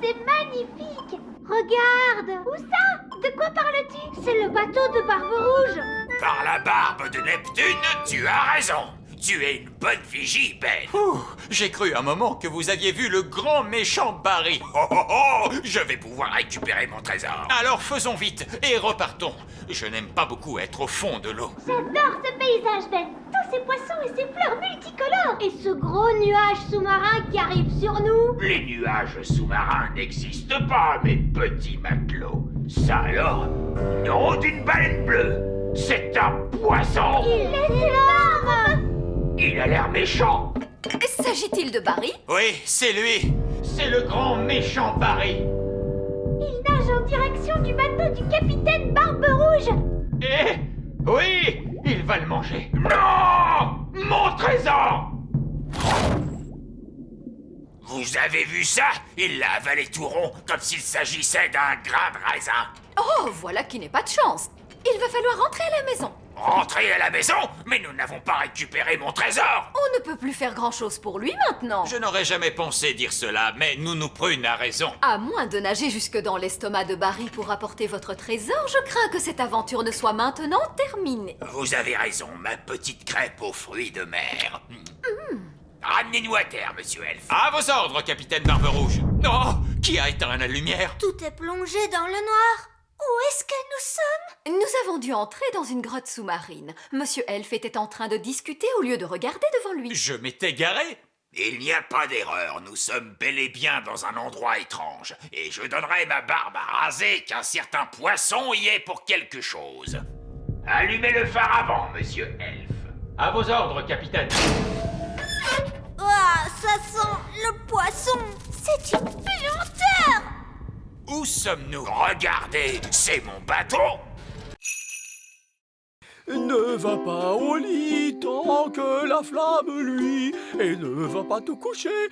c'est magnifique! Regarde! Où ça? De quoi parles-tu? C'est le bateau de Barbe Rouge! Par la barbe de Neptune, tu as raison. Tu es une bonne vigie, Ben. Ouh, j'ai cru un moment que vous aviez vu le grand méchant Barry. Oh oh oh, je vais pouvoir récupérer mon trésor. Alors faisons vite et repartons. Je n'aime pas beaucoup être au fond de l'eau. J'adore ce paysage, Ben! Tous ces poissons et ces fleurs multicolores! Et ce gros nuage sous-marin qui arrive sur nous! Les nuages sous-marins n'existent pas, mes petits matelots. Ça alors? Non d'une baleine bleue. C'est un poisson. Il est énorme! Il a l'air méchant. S'agit-il de Barry? Oui, c'est lui. C'est le grand méchant Barry. Il nage en direction du bateau du capitaine Barbe Rouge! Eh oui, il va le manger. Non! Mon trésor! Vous avez vu ça? Il l'a avalé tout rond, comme s'il s'agissait d'un grain de raisin. Oh, voilà qui n'est pas de chance. Il va falloir rentrer à la maison. Rentrer à la maison? Mais nous n'avons pas récupéré mon trésor! On ne peut plus faire grand-chose pour lui maintenant. Je n'aurais jamais pensé dire cela, mais Nounou Prune a raison. À moins de nager jusque dans l'estomac de Barry pour apporter votre trésor, je crains que cette aventure ne soit maintenant terminée. Vous avez raison, ma petite crêpe aux fruits de mer. Ramenez-nous à terre, monsieur Elf. À vos ordres, capitaine Barbe Rouge. Oh, qui a éteint la lumière? Tout est plongé dans le noir! Où est-ce que nous sommes? Nous avons dû entrer dans une grotte sous-marine. Monsieur Elf était en train de discuter au lieu de regarder devant lui. Je m'étais garé. Il n'y a pas d'erreur, nous sommes bel et bien dans un endroit étrange. Et je donnerai ma barbe à raser qu'un certain poisson y est pour quelque chose. Allumez le phare avant, monsieur Elf. À vos ordres, capitaine. Ah, ça sent le poisson! C'est une puanteur! Où sommes-nous? Regardez, c'est mon bateau. Ne va pas au lit tant que la flamme luit, et ne va pas te coucher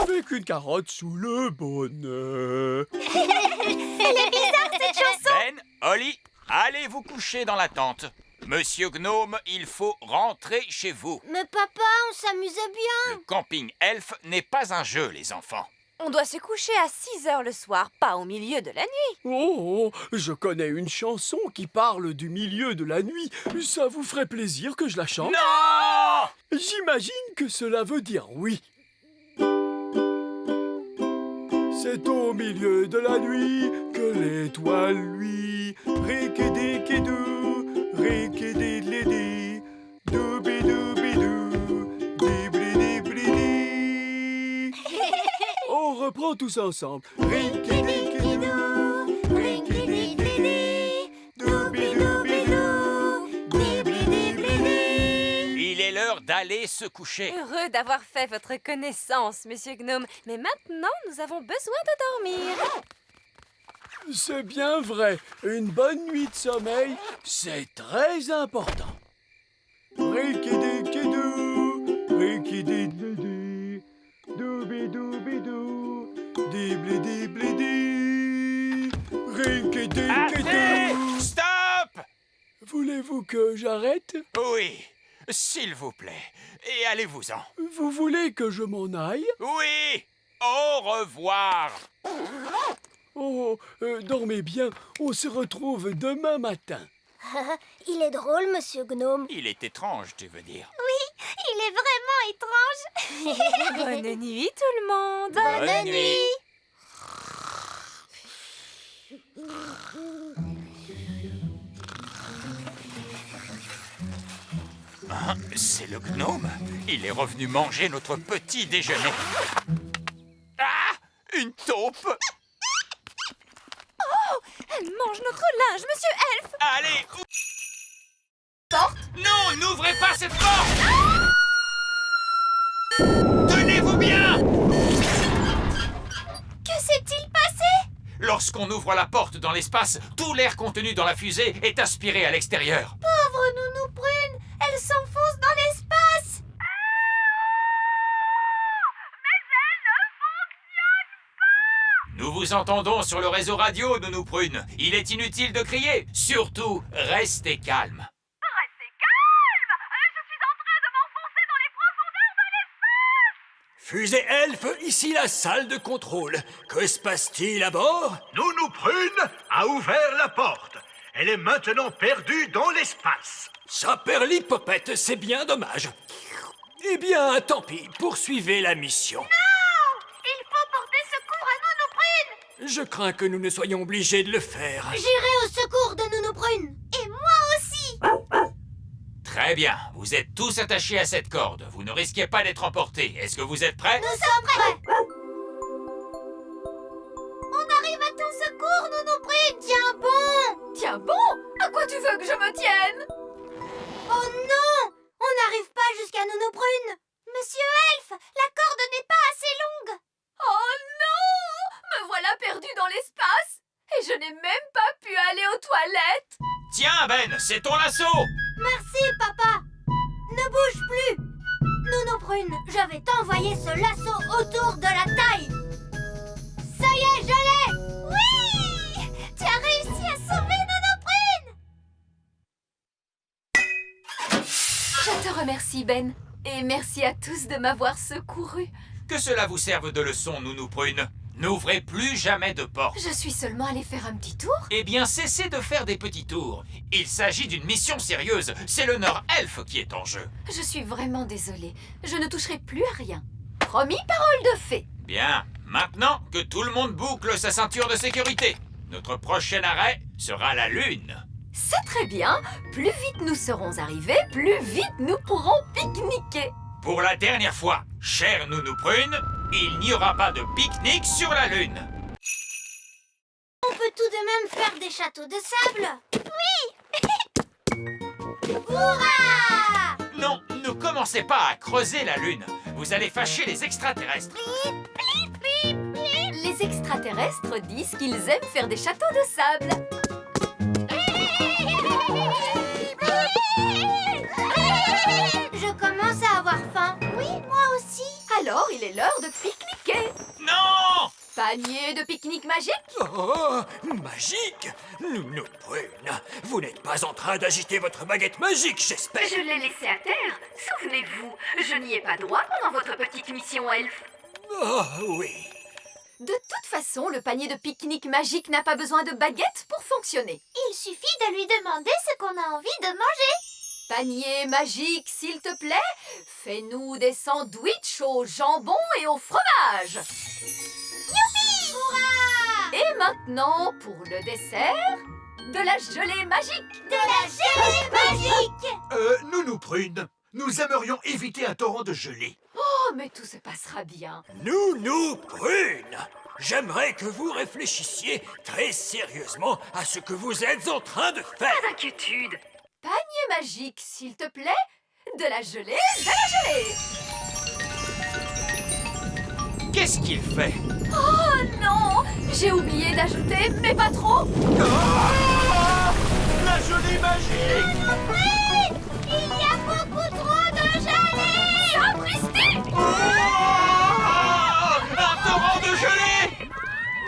avec une carotte sous le bonnet. Ben, Holly, allez vous coucher dans la tente. Monsieur Gnome, il faut rentrer chez vous. Mais papa, on s'amusait bien! Le camping elfe n'est pas un jeu, les enfants. On doit se coucher à 6 heures le soir, pas au milieu de la nuit. Oh, je connais une chanson qui parle du milieu de la nuit. Ça vous ferait plaisir que je la chante? Non! J'imagine que cela veut dire oui. C'est au milieu de la nuit que l'étoile luit. Rikidikidou, rikididlidi, doubidou-bidou, dibli-dibli-di. On reprend tous ensemble. Rikidikidou, rikididlidi, doubidou-bidou, dibli-dibli-di. Il est l'heure d'aller se coucher. Heureux d'avoir fait votre connaissance, Monsieur Gnome. Mais maintenant, nous avons besoin de dormir. C'est bien vrai. Une bonne nuit de sommeil, c'est très important. Rikidikidou, rikididlidi, doubidou-bidou, dibli-dibli-di, rikidikidou. Assez! Stop! Voulez-vous que j'arrête? Oui, s'il vous plaît. Et allez-vous-en. Vous voulez que je m'en aille? Oui! Au revoir! Oh, dormez bien. On se retrouve demain matin. Il est drôle, monsieur Gnome. Il est étrange, tu veux dire. Il est vraiment étrange. Bonne nuit, tout le monde. Bonne nuit. Hein, c'est le gnome. Il est revenu manger notre petit déjeuner. Ah! Une taupe! Elle mange notre linge, Monsieur Elf. Allez! Porte! Non, n'ouvrez pas cette porte! Tenez-vous bien! Que s'est-il passé? Lorsqu'on ouvre la porte dans l'espace, tout l'air contenu dans la fusée est aspiré à l'extérieur. Pauvre Nounou Prune, elle s'enfonce dans l'espace. Nous vous entendons sur le réseau radio, Nounou Prune. Il est inutile de crier. Surtout, restez calme. Fusée Elfe, ici la salle de contrôle. Que se passe-t-il à bord? Nounou Prune a ouvert la porte. Elle est maintenant perdue dans l'espace. Saperlipopette, c'est bien dommage. Eh bien, tant pis, poursuivez la mission. Il faut porter secours à Nounou Prune. Je crains que nous ne soyons obligés de le faire. J'irai au secours de Nounou Prune. Et moi aussi. Très bien, vous êtes tous attachés à cette corde. Vous ne risquez pas d'être emportés. Est-ce que vous êtes prêts? Nous sommes prêts. On arrive à ton secours, Nounou Prune. Tiens bon. Tiens bon, à quoi tu veux que je me tienne? Oh non! On n'arrive pas jusqu'à Nounou Prune. Monsieur Elfe, la corde n'est pas assez longue. Oh non! Me voilà perdue dans l'espace et je n'ai même pas pu aller aux toilettes. Tiens, Ben, c'est ton lasso! Merci, papa. Ne bouge plus. Nounou Prune, je vais t'envoyer ce lasso autour de la taille. Ça y est, je l'ai. Oui! Tu as réussi à sauver Nounou Prune. Je te remercie, Ben. Et merci à tous de m'avoir secouru. Que cela vous serve de leçon, Nounou Prune. N'ouvrez plus jamais de porte. Je suis seulement allée faire un petit tour. Eh bien, cessez de faire des petits tours. Il s'agit d'une mission sérieuse. C'est l'honneur elfe qui est en jeu. Je suis vraiment désolée. Je ne toucherai plus à rien. Promis, parole de fée. Bien, maintenant que tout le monde boucle sa ceinture de sécurité, notre prochain arrêt sera la Lune. C'est très bien. Plus vite nous serons arrivés, plus vite nous pourrons pique-niquer. Pour la dernière fois, chère Nounou Prune, il n'y aura pas de pique-nique sur la Lune. On peut tout de même faire des châteaux de sable. Oui. Hurrah! Non, ne commencez pas à creuser la Lune. Vous allez fâcher les extraterrestres. Les extraterrestres disent qu'ils aiment faire des châteaux de sable. Je commence à avoir faim. Oui, moi aussi. Alors, il est l'heure de pique-niquer. Non! Panier de pique-nique magique? Oh, magique! Nounou Prune, vous n'êtes pas en train d'agiter votre baguette magique, j'espère. Je l'ai laissé à terre. Souvenez-vous, je n'y ai pas droit pendant votre petite mission elfe. Oh, oui. De toute façon, le panier de pique-nique magique n'a pas besoin de baguette pour fonctionner. Il suffit de lui demander ce qu'on a envie de manger. Panier magique, s'il te plaît, fais-nous des sandwichs au jambon et au fromage. Youpi! Hurrah! Et maintenant, pour le dessert, de la gelée magique. De la gelée magique! Nounou Prune, nous aimerions éviter un torrent de gelée. Oh, mais tout se passera bien. Nounou Prune, j'aimerais que vous réfléchissiez très sérieusement à ce que vous êtes en train de faire. Pas d'inquiétude. Panier magique, s'il te plaît, de la gelée, de la gelée. Qu'est-ce qu'il fait? Oh non, j'ai oublié d'ajouter, mais pas trop. Ah! La gelée magique! Oui! Il y a beaucoup trop de gelée! Sapristi! Ah! Un torrent de gelée!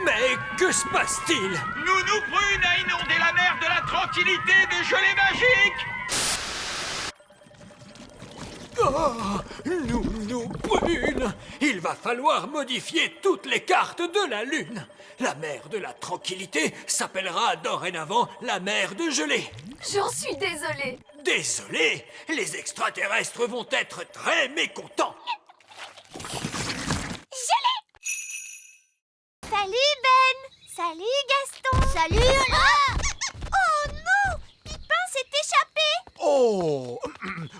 Mais que se passe-t-il? Nounou Prune a inondé la mer de la tranquillité de gelée magique! Oh, Nounou Prune, il va falloir modifier toutes les cartes de la Lune. La mer de la tranquillité s'appellera dorénavant la mer de gelée. J'en suis désolée. Désolé, les extraterrestres vont être très mécontents. Salut Ben! Salut Gaston! Salut Ah! Oh non! Pipin s'est échappé! Oh,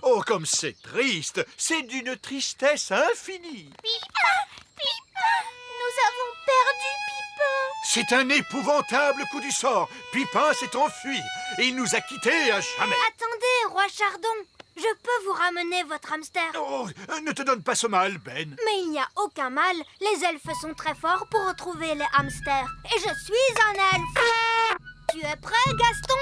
oh, comme c'est triste. C'est d'une tristesse infinie. Pipin! Pipin! Nous avons perdu Pipin! C'est un épouvantable coup du sort. Pipin s'est enfui et il nous a quittés à jamais. Attendez, roi Chardon! Je peux vous ramener votre hamster. Oh, ne te donne pas ce mal, Ben. Mais il n'y a aucun mal. Les elfes sont très forts pour retrouver les hamsters. Et je suis un elfe. Tu es prêt, Gaston?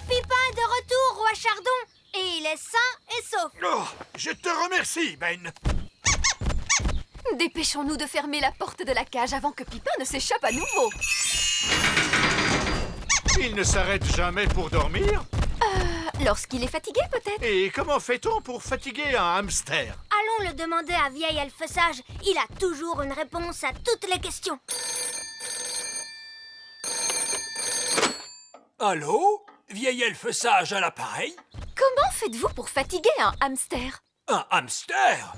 Pipin est de retour, roi Chardon. Et il est sain et sauf. Oh, je te remercie, Ben. Dépêchons-nous de fermer la porte de la cage avant que Pipin ne s'échappe à nouveau. Il ne s'arrête jamais pour dormir? Lorsqu'il est fatigué, peut-être. Et comment fait-on pour fatiguer un hamster? Allons le demander à Vieil Elfe Sage. Il a toujours une réponse à toutes les questions. Allô? Vieil elfe sage à l'appareil? Comment faites-vous pour fatiguer un hamster? Un hamster?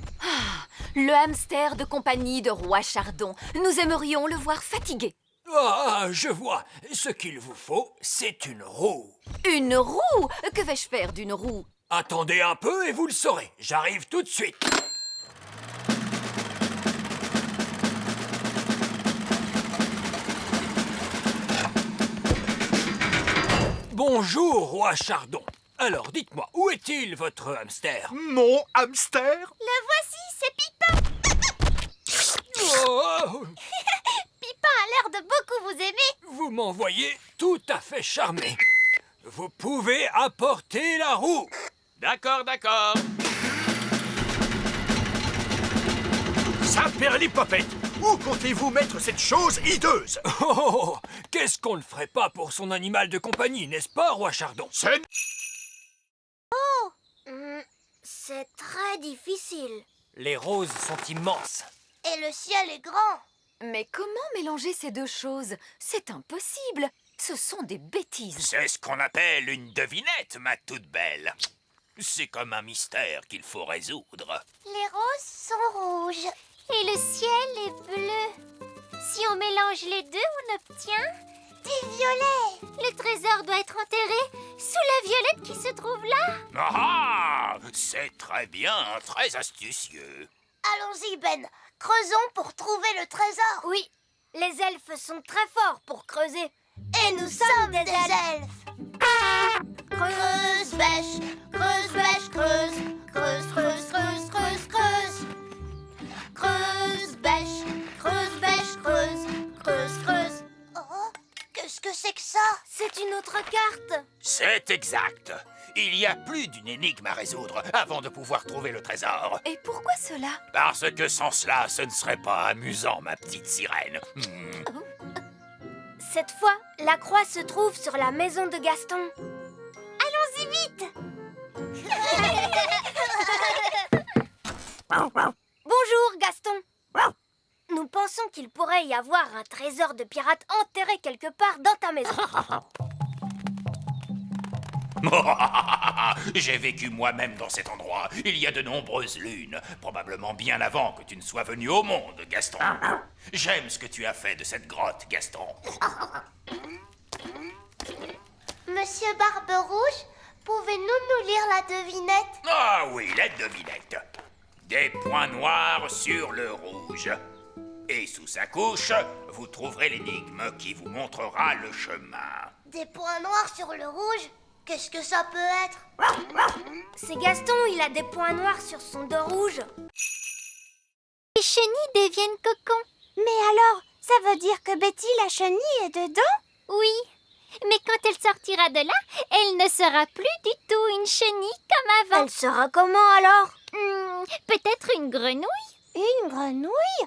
Le hamster de compagnie de Roi Chardon. Nous aimerions le voir fatigué. Ah, je vois. Ce qu'il vous faut, c'est une roue. Une roue? Que vais-je faire d'une roue? Attendez un peu et vous le saurez. J'arrive tout de suite. Bonjour, Roi Chardon. Alors, dites-moi, où est-il, votre hamster? Mon hamster? Le voici, c'est Pipin. Oh, Pipin a l'air de beaucoup vous aimer. vous m'envoyez tout à fait charmé. Vous pouvez apporter la roue. D'accord, d'accord. Saperlipopette! Où comptez-vous mettre cette chose hideuse? Oh, oh, oh, qu'est-ce qu'on ne ferait pas pour son animal de compagnie, n'est-ce pas, Roi Chardon? C'est... C'est très difficile. Les roses sont immenses. Et le ciel est grand. Mais comment mélanger ces deux choses? C'est impossible. Ce sont des bêtises. C'est ce qu'on appelle une devinette, ma toute belle. C'est comme un mystère qu'il faut résoudre. Les roses sont rouges et le ciel est bleu. Si on mélange les deux, on obtient des violets. Le trésor doit être enterré sous la violette qui se trouve là. Ah! C'est très bien, très astucieux. Allons-y, Ben. Creusons pour trouver le trésor. Oui, les elfes sont très forts pour creuser. Et nous sommes des elfes. Creuse, bêche, creuse, bêche, creuse. Creuse, creuse, creuse, creuse, creuse. Creuse, bêche, creuse, bêche, creuse. Creuse, creuse. Oh, qu'est-ce que c'est que ça? C'est une autre carte. C'est exact. Il y a plus d'une énigme à résoudre avant de pouvoir trouver le trésor. Et pourquoi cela? Parce que sans cela, ce ne serait pas amusant, ma petite sirène. Cette fois, la croix se trouve sur la maison de Gaston. Allons-y vite. Bonjour, Gaston. Nous pensons qu'il pourrait y avoir un trésor de pirate enterré quelque part dans ta maison. J'ai vécu moi-même dans cet endroit. Il y a de nombreuses lunes, probablement bien avant que tu ne sois venu au monde, Gaston. J'aime ce que tu as fait de cette grotte, Gaston. Monsieur Barbe-Rouge, pouvez-nous nous lire la devinette? Ah oui, la devinette. Des points noirs sur le rouge. Et sous sa couche, vous trouverez l'énigme qui vous montrera le chemin. Des points noirs sur le rouge? Qu'est-ce que ça peut être? C'est Gaston, il a des points noirs sur son dos rouge. Les chenilles deviennent cocons. Mais alors, ça veut dire que Betty la chenille est dedans? Oui, mais quand elle sortira de là, elle ne sera plus du tout une chenille comme avant. Elle sera comment alors? Peut-être une grenouille? Une grenouille?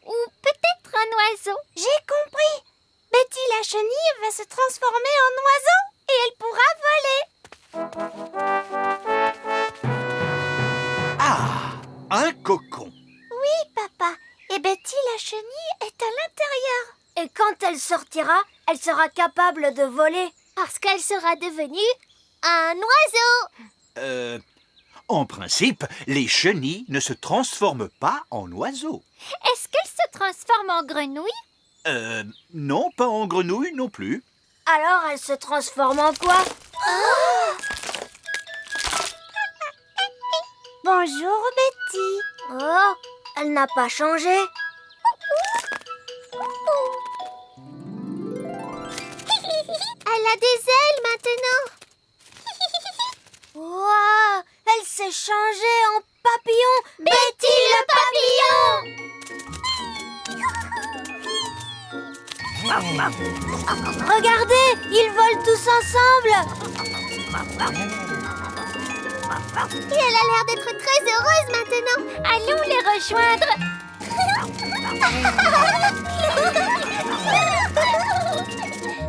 Ou peut-être un oiseau? J'ai compris. Betty la chenille va se transformer en oiseau et elle pourra voler. Ah! Un cocon! Oui, papa. Et Betty la chenille est à l'intérieur. Et quand elle sortira, elle sera capable de voler. Parce qu'elle sera devenue un oiseau. En principe, les chenilles ne se transforment pas en oiseaux. Est-ce qu'elle se transforme en grenouille? Non, pas en grenouille non plus. Alors elle se transforme en quoi? Bonjour Betty. Oh, elle n'a pas changé. Elle a des ailes maintenant. Wow, elle s'est changée en papillon. Betty le papillon. Regardez, ils volent tous ensemble. Et elle a l'air d'être très heureuse maintenant. Allons les rejoindre.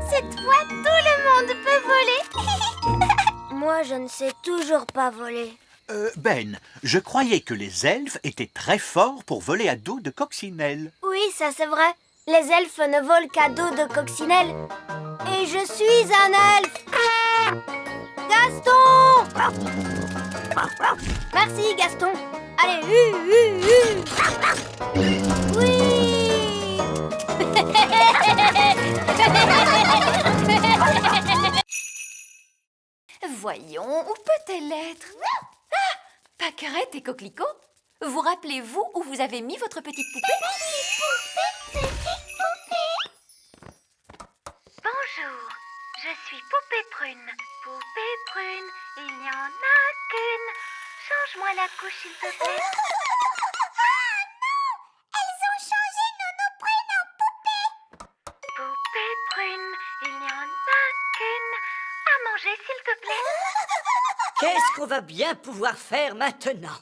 Cette fois, tout le monde je ne sais toujours pas voler. Ben, je croyais que les elfes étaient très forts pour voler à dos de coccinelle. Oui, ça c'est vrai. Les elfes ne volent qu'à dos de coccinelle. Et je suis un elfe. Gaston! Merci, Gaston. Allez, Oui! Voyons, où peut-elle être? Ah! Pâquerette et Coquelicot? Vous rappelez-vous où vous avez mis votre petite poupée? Bonjour, je suis Poupée Prune. Poupée Prune, il n'y en a qu'une. Change-moi la couche, s'il te plaît. Ah non! Elles ont changé Nono Prune en poupée. Poupée Prune, il n'y en a qu'une. À manger, s'il te plaît. Qu'est-ce qu'on va bien pouvoir faire maintenant?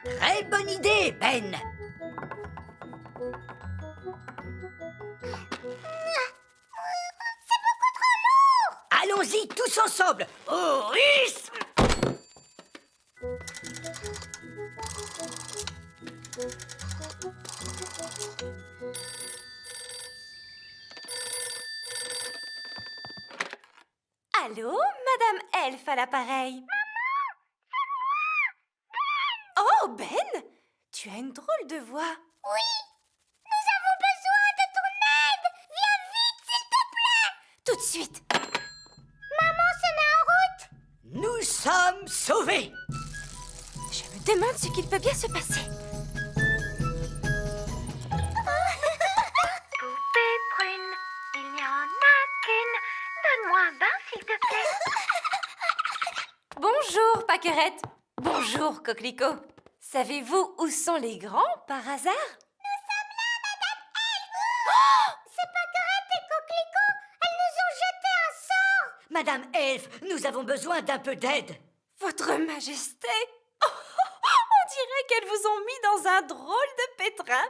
Très bonne idée, Ben. Allons-y tous ensemble. Au rythme. Allô, Madame Elfe à l'appareil. Oh, Ben, tu as une drôle de voix. Oui, nous avons besoin de ton aide. Viens vite, s'il te plaît. Tout de suite. Maman se met en route. Nous sommes sauvés. Je me demande ce qu'il peut bien se passer. Poupée Prune, il n'y en a qu'une. Donne-moi un bain, s'il te plaît. Bonjour, Pâquerette. Bonjour, Coquelicot. Savez-vous où sont les grands, par hasard? C'est Pâquerette et Coquelicot. Elles nous ont jeté un sort. Madame Elfe, nous avons besoin d'un peu d'aide. Votre Majesté. On dirait qu'elles vous ont mis dans un drôle de pétrin.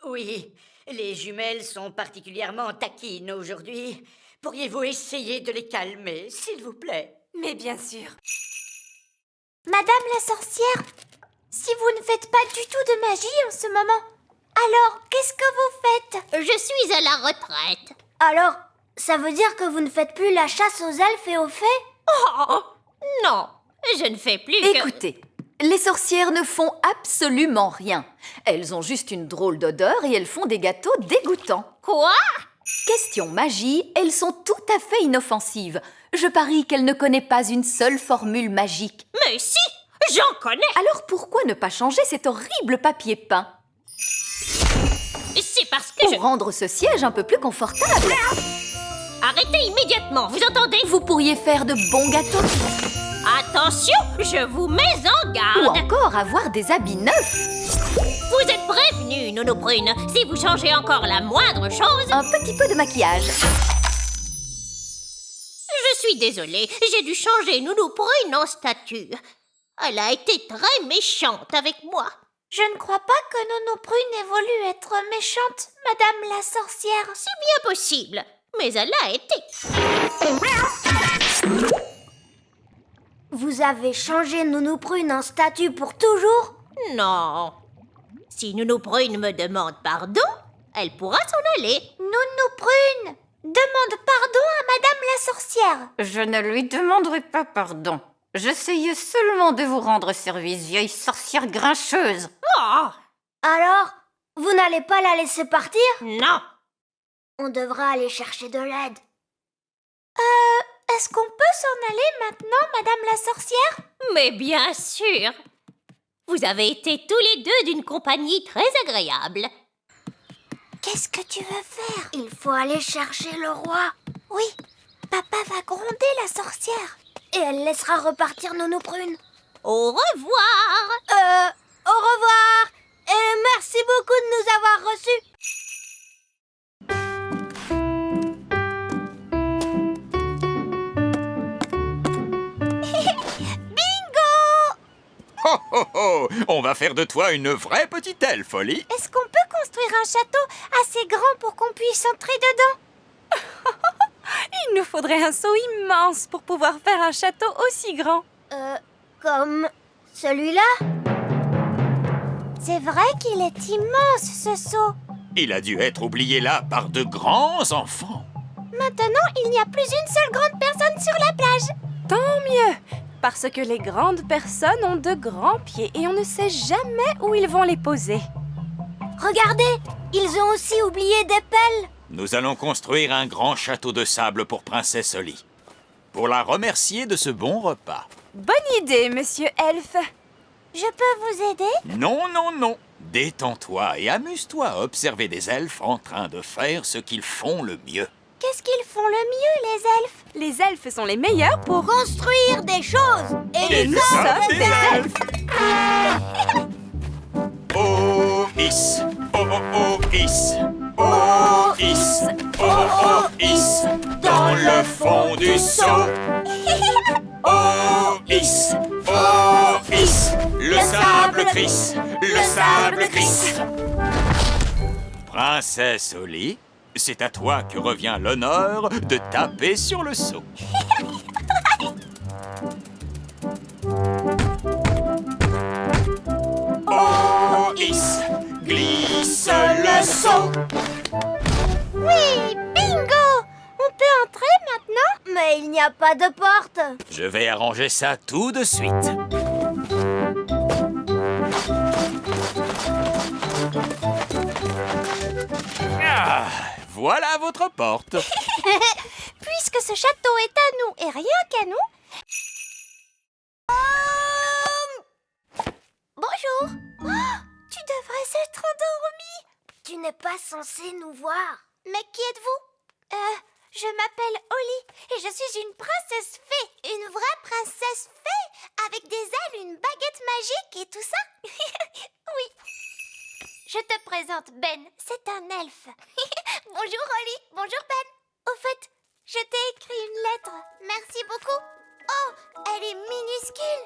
Oui, les jumelles sont particulièrement taquines aujourd'hui. Pourriez-vous essayer de les calmer, s'il vous plaît? Mais bien sûr. Madame la sorcière, si vous ne faites pas du tout de magie en ce moment, alors qu'est-ce que vous faites? Je suis à la retraite. Alors, ça veut dire que vous ne faites plus la chasse aux elfes et aux fées? Oh, non, je ne fais plus que... Écoutez, les sorcières ne font absolument rien. Elles ont juste une drôle d'odeur et elles font des gâteaux dégoûtants. Quoi? Question magie, elles sont tout à fait inoffensives. Je parie qu'elle ne connaît pas une seule formule magique. Mais si, j'en connais. Alors pourquoi ne pas changer cet horrible papier peint? C'est parce que Pour rendre ce siège un peu plus confortable. Arrêtez immédiatement, vous entendez? Vous pourriez faire de bons gâteaux Attention, je vous mets en ou garde. encore avoir des habits neufs. Vous êtes prévenus, Nono Prune. Si vous changez encore la moindre chose... Un petit peu de maquillage. Je suis désolée, j'ai dû changer Nounou Prune en statue. Elle a été très méchante avec moi. Je ne crois pas que Nono Prune ait voulu être méchante, Madame la sorcière. C'est bien possible, mais elle a été. Vous avez changé Nono Prune en statue pour toujours? Non. Si Nounou Prune me demande pardon, elle pourra s'en aller. Nono Prune, demande pardon à Madame la sorcière. Je ne lui demanderai pas pardon. J'essayais seulement de vous rendre service, vieille sorcière grincheuse. Oh, Alors, vous n'allez pas la laisser partir? non. On devra aller chercher de l'aide. Est-ce qu'on peut s'en aller maintenant, Madame la sorcière? Mais bien sûr. Vous avez été tous les deux d'une compagnie très agréable. Qu'est-ce que tu veux faire? Il faut aller chercher le roi. Oui, papa va gronder la sorcière. Et elle laissera repartir Nono Prune. Au revoir. Au revoir. Et merci beaucoup de nous avoir reçus. Oh, oh, oh! On va faire de toi une vraie petite elfe, Holly. Est-ce qu'on peut construire un château assez grand pour qu'on puisse entrer dedans. Il nous faudrait un seau immense pour pouvoir faire un château aussi grand. Comme celui-là? C'est vrai qu'il est immense, ce seau. Il a dû être oublié là par de grands enfants. Maintenant, il n'y a plus une seule grande personne sur la plage. Tant mieux, parce que les grandes personnes ont de grands pieds et on ne sait jamais où ils vont les poser. Regardez, ils ont aussi oublié des pelles. Nous allons construire un grand château de sable pour Princesse Holly, pour la remercier de ce bon repas. Bonne idée, monsieur Elfe. Je peux vous aider? Non, non, non. Détends-toi et amuse-toi à observer des elfes en train de faire ce qu'ils font le mieux. Qu'est-ce qu'ils font le mieux, les elfes? Les elfes sont les meilleurs pour Construire des choses. Et nous sommes des elfes. Oh, is. Oh, oh, oh, is. Oh, is. Oh, oh, is. Dans le fond du seau. Oh, is. Oh, is. Le sable crisse. Le sable crisse. Princesse Holly, c'est à toi que revient l'honneur de taper sur le seau. Oh, is, glisse le seau. Oui, bingo! On peut entrer maintenant? Mais il n'y a pas de porte. Je vais arranger ça tout de suite. Ah, voilà votre porte. Puisque ce château est à nous et rien qu'à nous... Bonjour! Oh, tu devrais être endormi. Tu n'es pas censé nous voir. Mais qui êtes-vous? Je m'appelle Holly et je suis une princesse fée. Une vraie princesse fée avec des ailes, une baguette magique et tout ça. Oui. Je te présente Ben, c'est un elfe. Bonjour Holly, bonjour Ben. Au fait, je t'ai écrit une lettre. Merci beaucoup. Oh, elle est minuscule.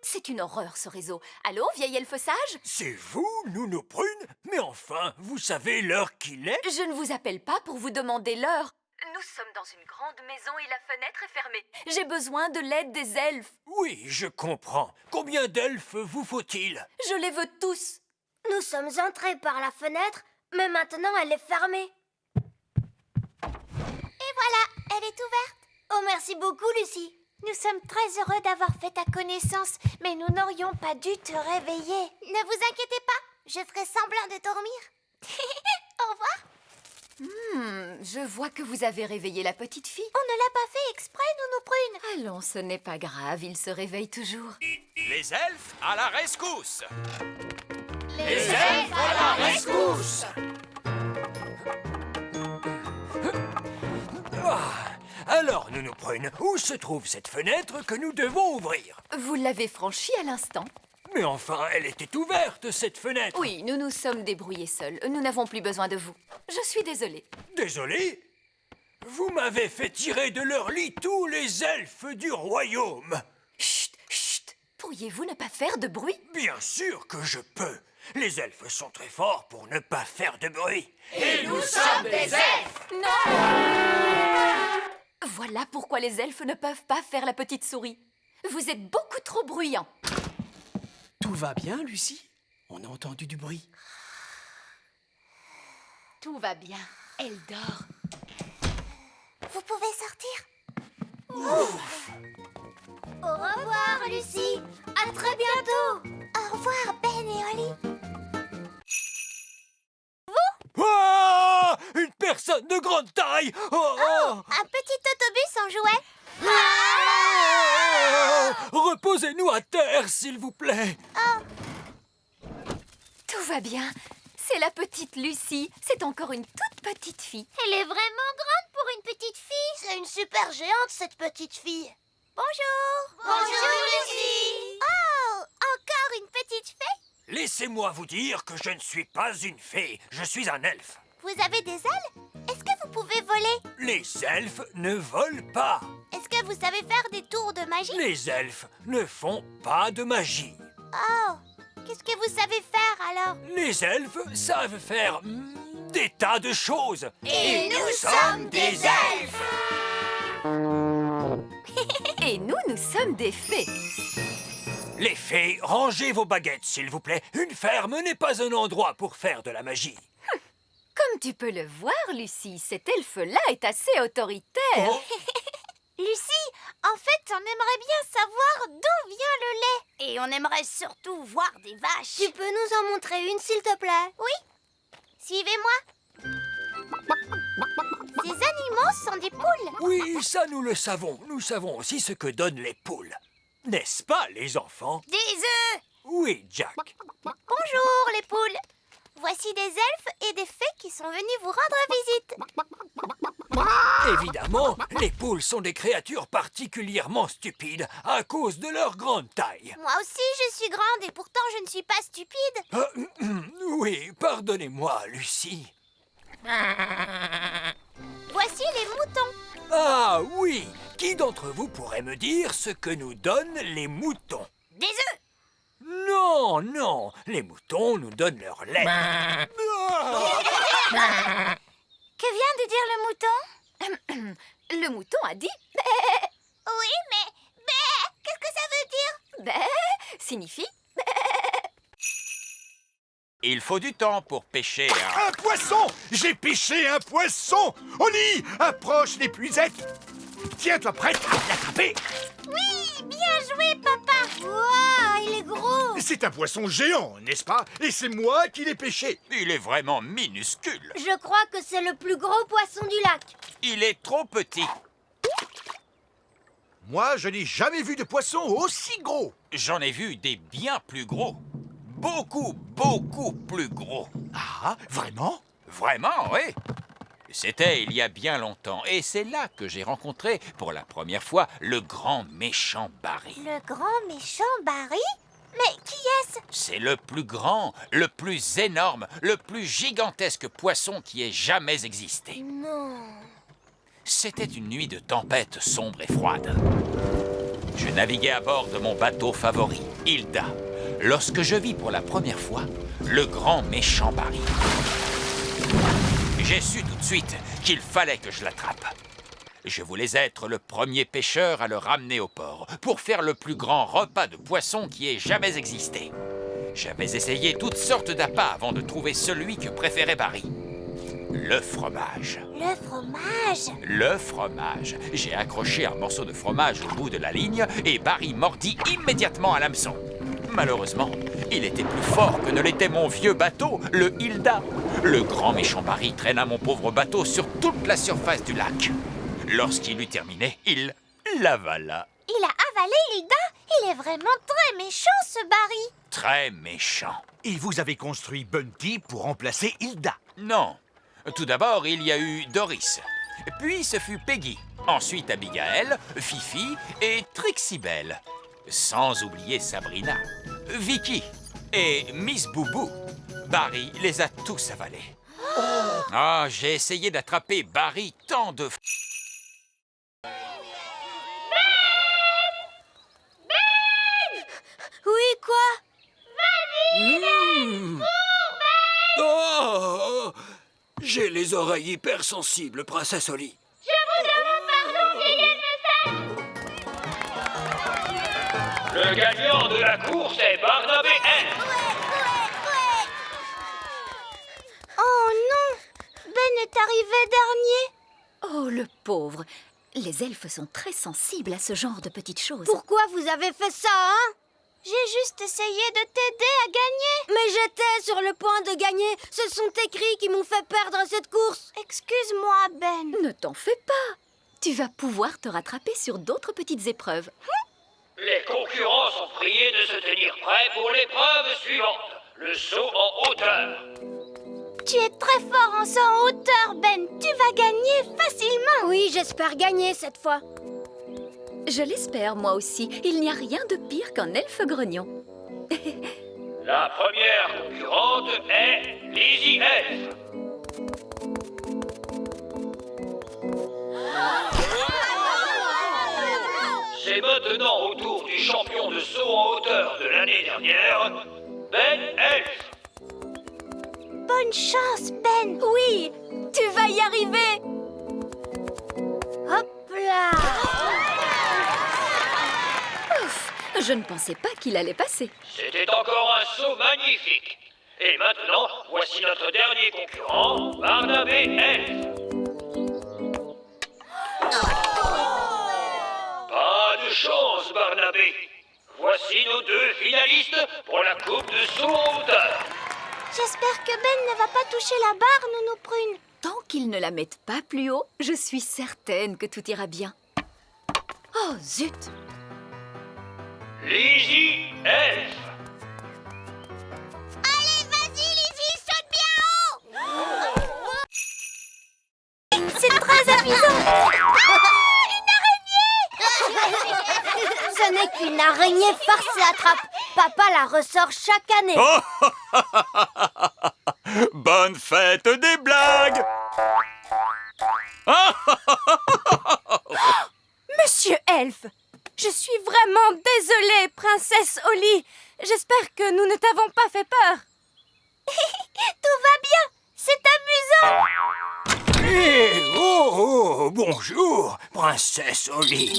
C'est une horreur, ce réseau. Allô, vieil elfe sage? C'est vous, Nounou Prune? Mais enfin, vous savez l'heure qu'il est? Je ne vous appelle pas pour vous demander l'heure. Nous sommes dans une grande maison et la fenêtre est fermée. J'ai besoin de l'aide des elfes. Oui, je comprends. Combien d'elfes vous faut-il? Je les veux tous. Nous sommes entrés par la fenêtre, mais maintenant elle est fermée. Et voilà, elle est ouverte. Oh, merci beaucoup, Lucie. Nous sommes très heureux d'avoir fait ta connaissance, mais nous n'aurions pas dû te réveiller. Ne vous inquiétez pas, je ferai semblant de dormir. Au revoir. Je vois que vous avez réveillé la petite fille. On ne l'a pas fait exprès, Nounou Prune. Allons, ce n'est pas grave, il se réveille toujours. Les elfes à la rescousse. Les elfes à la rescousse. Alors, Nounou Prune, où se trouve cette fenêtre que nous devons ouvrir? Vous l'avez franchie à l'instant. Mais enfin, elle était ouverte, cette fenêtre. Oui, nous nous sommes débrouillés seuls. Nous n'avons plus besoin de vous. Je suis désolée. Désolé? Vous m'avez fait tirer de leur lit tous les elfes du royaume. Chut, chut. Pourriez-vous ne pas faire de bruit? Bien sûr que je peux. Les elfes sont très forts pour ne pas faire de bruit. Et nous sommes des elfes. Voilà pourquoi les elfes ne peuvent pas faire la petite souris. Vous êtes beaucoup trop bruyants. Tout va bien, Lucie? On a entendu du bruit. Tout va bien. Elle dort. Vous pouvez sortir. Au revoir, Lucie. À très bientôt. Au revoir, Ben et Holly. Ah! Une personne de grande taille! Oh, oh! Un petit autobus en jouet. Ah! Reposez-nous à terre, s'il vous plaît. Tout va bien. C'est la petite Lucie. C'est encore une toute petite fille. Elle est vraiment grande pour une petite fille. C'est une super géante, cette petite fille. Bonjour. Bonjour, Lucie. Oh, encore une petite fée? Laissez-moi vous dire que je ne suis pas une fée, je suis un elfe. Vous avez des ailes? Est-ce que vous pouvez voler? Les elfes ne volent pas. Est-ce que vous savez faire des tours de magie? Les elfes ne font pas de magie. Oh, Qu'est-ce que vous savez faire alors? Les elfes savent faire des tas de choses. Et nous sommes des elfes. Et nous sommes des fées. Les fées, rangez vos baguettes, s'il vous plaît. Une ferme n'est pas un endroit pour faire de la magie. Comme tu peux le voir, Lucie, cet elfe-là est assez autoritaire. Oh. Lucie, en fait, on aimerait bien savoir d'où vient le lait. Et on aimerait surtout voir des vaches. Tu peux nous en montrer une, s'il te plaît? Oui. Suivez-moi. Ces animaux sont des poules. Oui, ça nous le savons. Nous savons aussi ce que donnent les poules. N'est-ce pas, les enfants? Des œufs. Oui, Jack. Bonjour, les poules. Voici des elfes et des fées qui sont venus vous rendre visite. Évidemment, les poules sont des créatures particulièrement stupides à cause de leur grande taille. Moi aussi, je suis grande et pourtant je ne suis pas stupide. Oui, pardonnez-moi, Lucie. Voici les moutons. Ah oui, qui d'entre vous pourrait me dire ce que nous donnent les moutons? Des œufs. Non, non, les moutons nous donnent leur lait. Que vient de dire le mouton? Le mouton a dit Oui, mais qu'est-ce que ça veut dire? bé signifie Il faut du temps pour pêcher un... Un poisson! J'ai pêché un poisson! Oli, approche l'épuisette! Tiens-toi prête à l'attraper! Oui, bien joué, papa! Waouh, il est gros! C'est un poisson géant, n'est-ce pas? Et c'est moi qui l'ai pêché! Il est vraiment minuscule. Je crois que c'est le plus gros poisson du lac. Il est trop petit. Moi, je n'ai jamais vu de poisson aussi gros! J'en ai vu des bien plus gros. Beaucoup, beaucoup plus gros. Ah, vraiment? Vraiment, oui. C'était il y a bien longtemps, et c'est là que j'ai rencontré pour la première fois le grand méchant Barry. Le grand méchant Barry? Mais qui est-ce? C'est le plus grand, le plus énorme, le plus gigantesque poisson qui ait jamais existé. Non. C'était une nuit de tempête sombre et froide. Je naviguais à bord de mon bateau favori, Hilda, lorsque je vis pour la première fois le grand méchant Barry. J'ai su tout de suite qu'il fallait que je l'attrape. Je voulais être le premier pêcheur à le ramener au port pour faire le plus grand repas de poisson qui ait jamais existé. J'avais essayé toutes sortes d'appâts avant de trouver celui que préférait Barry. Le fromage. Le fromage? Le fromage. J'ai accroché un morceau de fromage au bout de la ligne et Barry mordit immédiatement à l'hameçon. Malheureusement, il était plus fort que ne l'était mon vieux bateau, le Hilda. Le grand méchant Barry traîna mon pauvre bateau sur toute la surface du lac. Lorsqu'il eut terminé, il l'avala. Il a avalé Hilda? Il est vraiment très méchant, ce Barry. Très méchant. Et vous avez construit Bunty pour remplacer Hilda? Non. Tout d'abord, il y a eu Doris. Puis ce fut Peggy. Ensuite Abigail, Fifi et Trixibelle. Sans oublier Sabrina, Vicky et Miss Boubou. Barry les a tous avalés. Ah, j'ai essayé d'attraper Barry tant de... Oui, quoi? Oh! J'ai les oreilles hypersensibles, princesse Oli. Le gagnant de la course est Barnabé N. Oh non! Ben est arrivé dernier. Oh, le pauvre. Les elfes sont très sensibles à ce genre de petites choses. Pourquoi vous avez fait ça, hein? J'ai juste essayé de t'aider à gagner. Mais j'étais sur le point de gagner. Ce sont tes cris qui m'ont fait perdre cette course. Excuse-moi, Ben. Ne t'en fais pas. Tu vas pouvoir te rattraper sur d'autres petites épreuves. Les concurrents sont priés de se tenir prêts pour l'épreuve suivante, le saut en hauteur. Tu es très fort en saut en hauteur, Ben. Tu vas gagner facilement. Oui, j'espère gagner cette fois. Je l'espère, moi aussi. Il n'y a rien de pire qu'un elfe grognon. La première concurrente est Lizzie Elf. C'est maintenant au tour du champion de saut en hauteur de l'année dernière, Ben Elf. Bonne chance, Ben. Oui, tu vas y arriver. Hop là! Ouf, je ne pensais pas qu'il allait passer. C'était encore un saut magnifique. Et maintenant, voici notre dernier concurrent, Barnabé Elf. Pas de chance, Barnabé. Voici nos 2 finalistes pour la coupe de saut en hauteur. J'espère que Ben ne va pas toucher la barre, Nounou Prune. Tant qu'ils ne la mettent pas plus haut, je suis certaine que tout ira bien. Oh, zut! Lizzie Elf. Allez, vas-y, Lizzie, saute bien haut. C'est très amusant. Une araignée. Ce n'est qu'une araignée farce à trappe. Papa la ressort chaque année. Bonne fête des blagues! Monsieur Elf, je suis vraiment désolée, princesse Holly. J'espère que nous ne t'avons pas fait peur. Tout va bien. C'est amusant. Oh, bonjour, princesse Holly.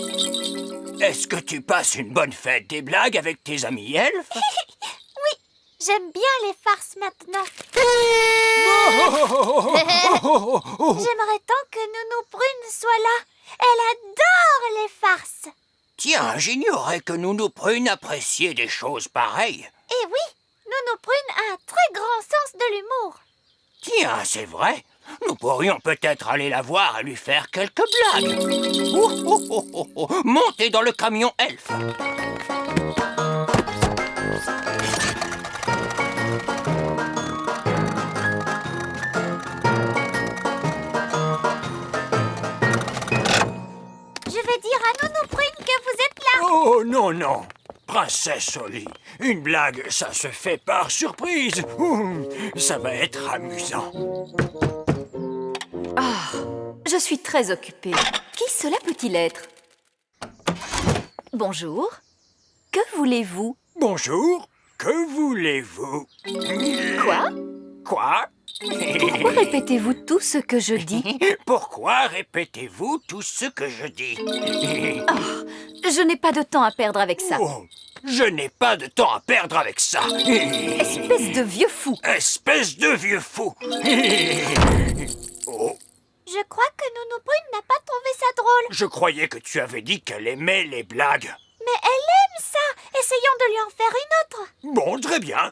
Est-ce que tu passes une bonne fête des blagues avec tes amis elfes? Oui, j'aime bien les farces maintenant. J'aimerais tant que Nounou Prune soit là. Elle adore les farces. Tiens, j'ignorais que Nounou Prune appréciait des choses pareilles. Et oui, Nounou Prune a un très grand sens de l'humour. Tiens, c'est vrai. Nous pourrions peut-être aller la voir et lui faire quelques blagues. Montez dans le camion elfe. Je vais dire à Nounou Prune que vous êtes là. Oh, non, non. Princesse Holly, une blague, ça se fait par surprise. Ça va être amusant. Ah, je suis très occupée. Qui cela peut-il être? Bonjour. Que voulez-vous? Bonjour, que voulez-vous? Quoi? Quoi? Pourquoi répétez-vous tout ce que je dis? Pourquoi répétez-vous tout ce que je dis? Oh, je n'ai pas de temps à perdre avec ça. Oh, je n'ai pas de temps à perdre avec ça. Espèce de vieux fou. Espèce de vieux fou. Oh, Je crois que Nounou Prune n'a pas trouvé ça drôle. je croyais que tu avais dit qu'elle aimait les blagues. Mais elle aime ça. Essayons de lui en faire une autre. Bon, très bien.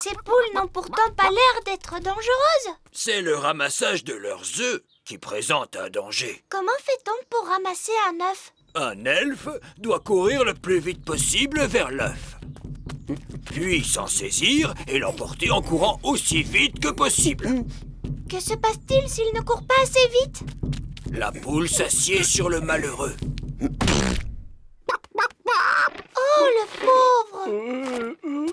Ces poules n'ont pourtant pas l'air d'être dangereuses. C'est le ramassage de leurs œufs qui présente un danger. Comment fait-on pour ramasser un œuf? Un elfe doit courir le plus vite possible vers l'œuf. Puis s'en saisir et l'emporter en courant aussi vite que possible. Que se passe-t-il s'il ne court pas assez vite? La poule s'assied sur le malheureux. Oh, le pauvre!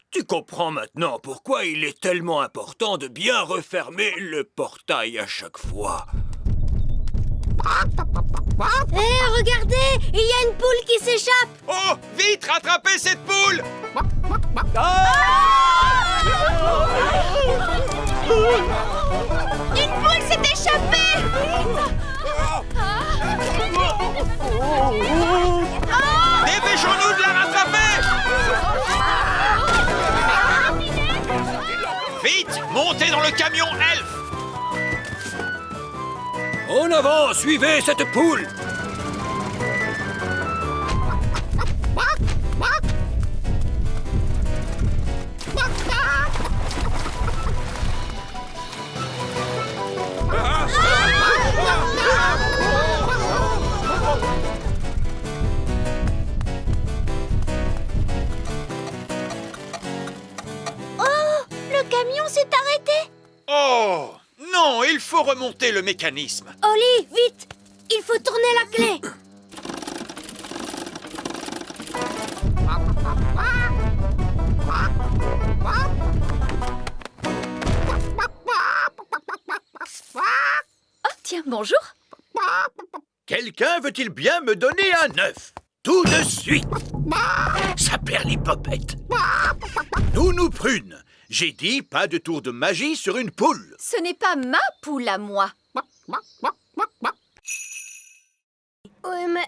Tu comprends maintenant pourquoi il est tellement important de bien refermer le portail à chaque fois. Hé, regardez! Il y a une poule qui s'échappe! Oh, vite, rattrapez cette poule! Une poule s'est échappée! Dépêchons-nous de la rattraper! Vite, montez dans le camion elfe! En avant, suivez cette poule! Oh, le camion s'est arrêté! Oh, non, il faut remonter le mécanisme. Holly, vite! Il faut tourner la clé! Oh, tiens, bonjour. Quelqu'un veut-il bien me donner un œuf? tout de suite. Ça perd les popettes. Nounou Prune, j'ai dit pas de tour de magie sur une poule. Ce n'est pas ma poule à moi. Oui, mais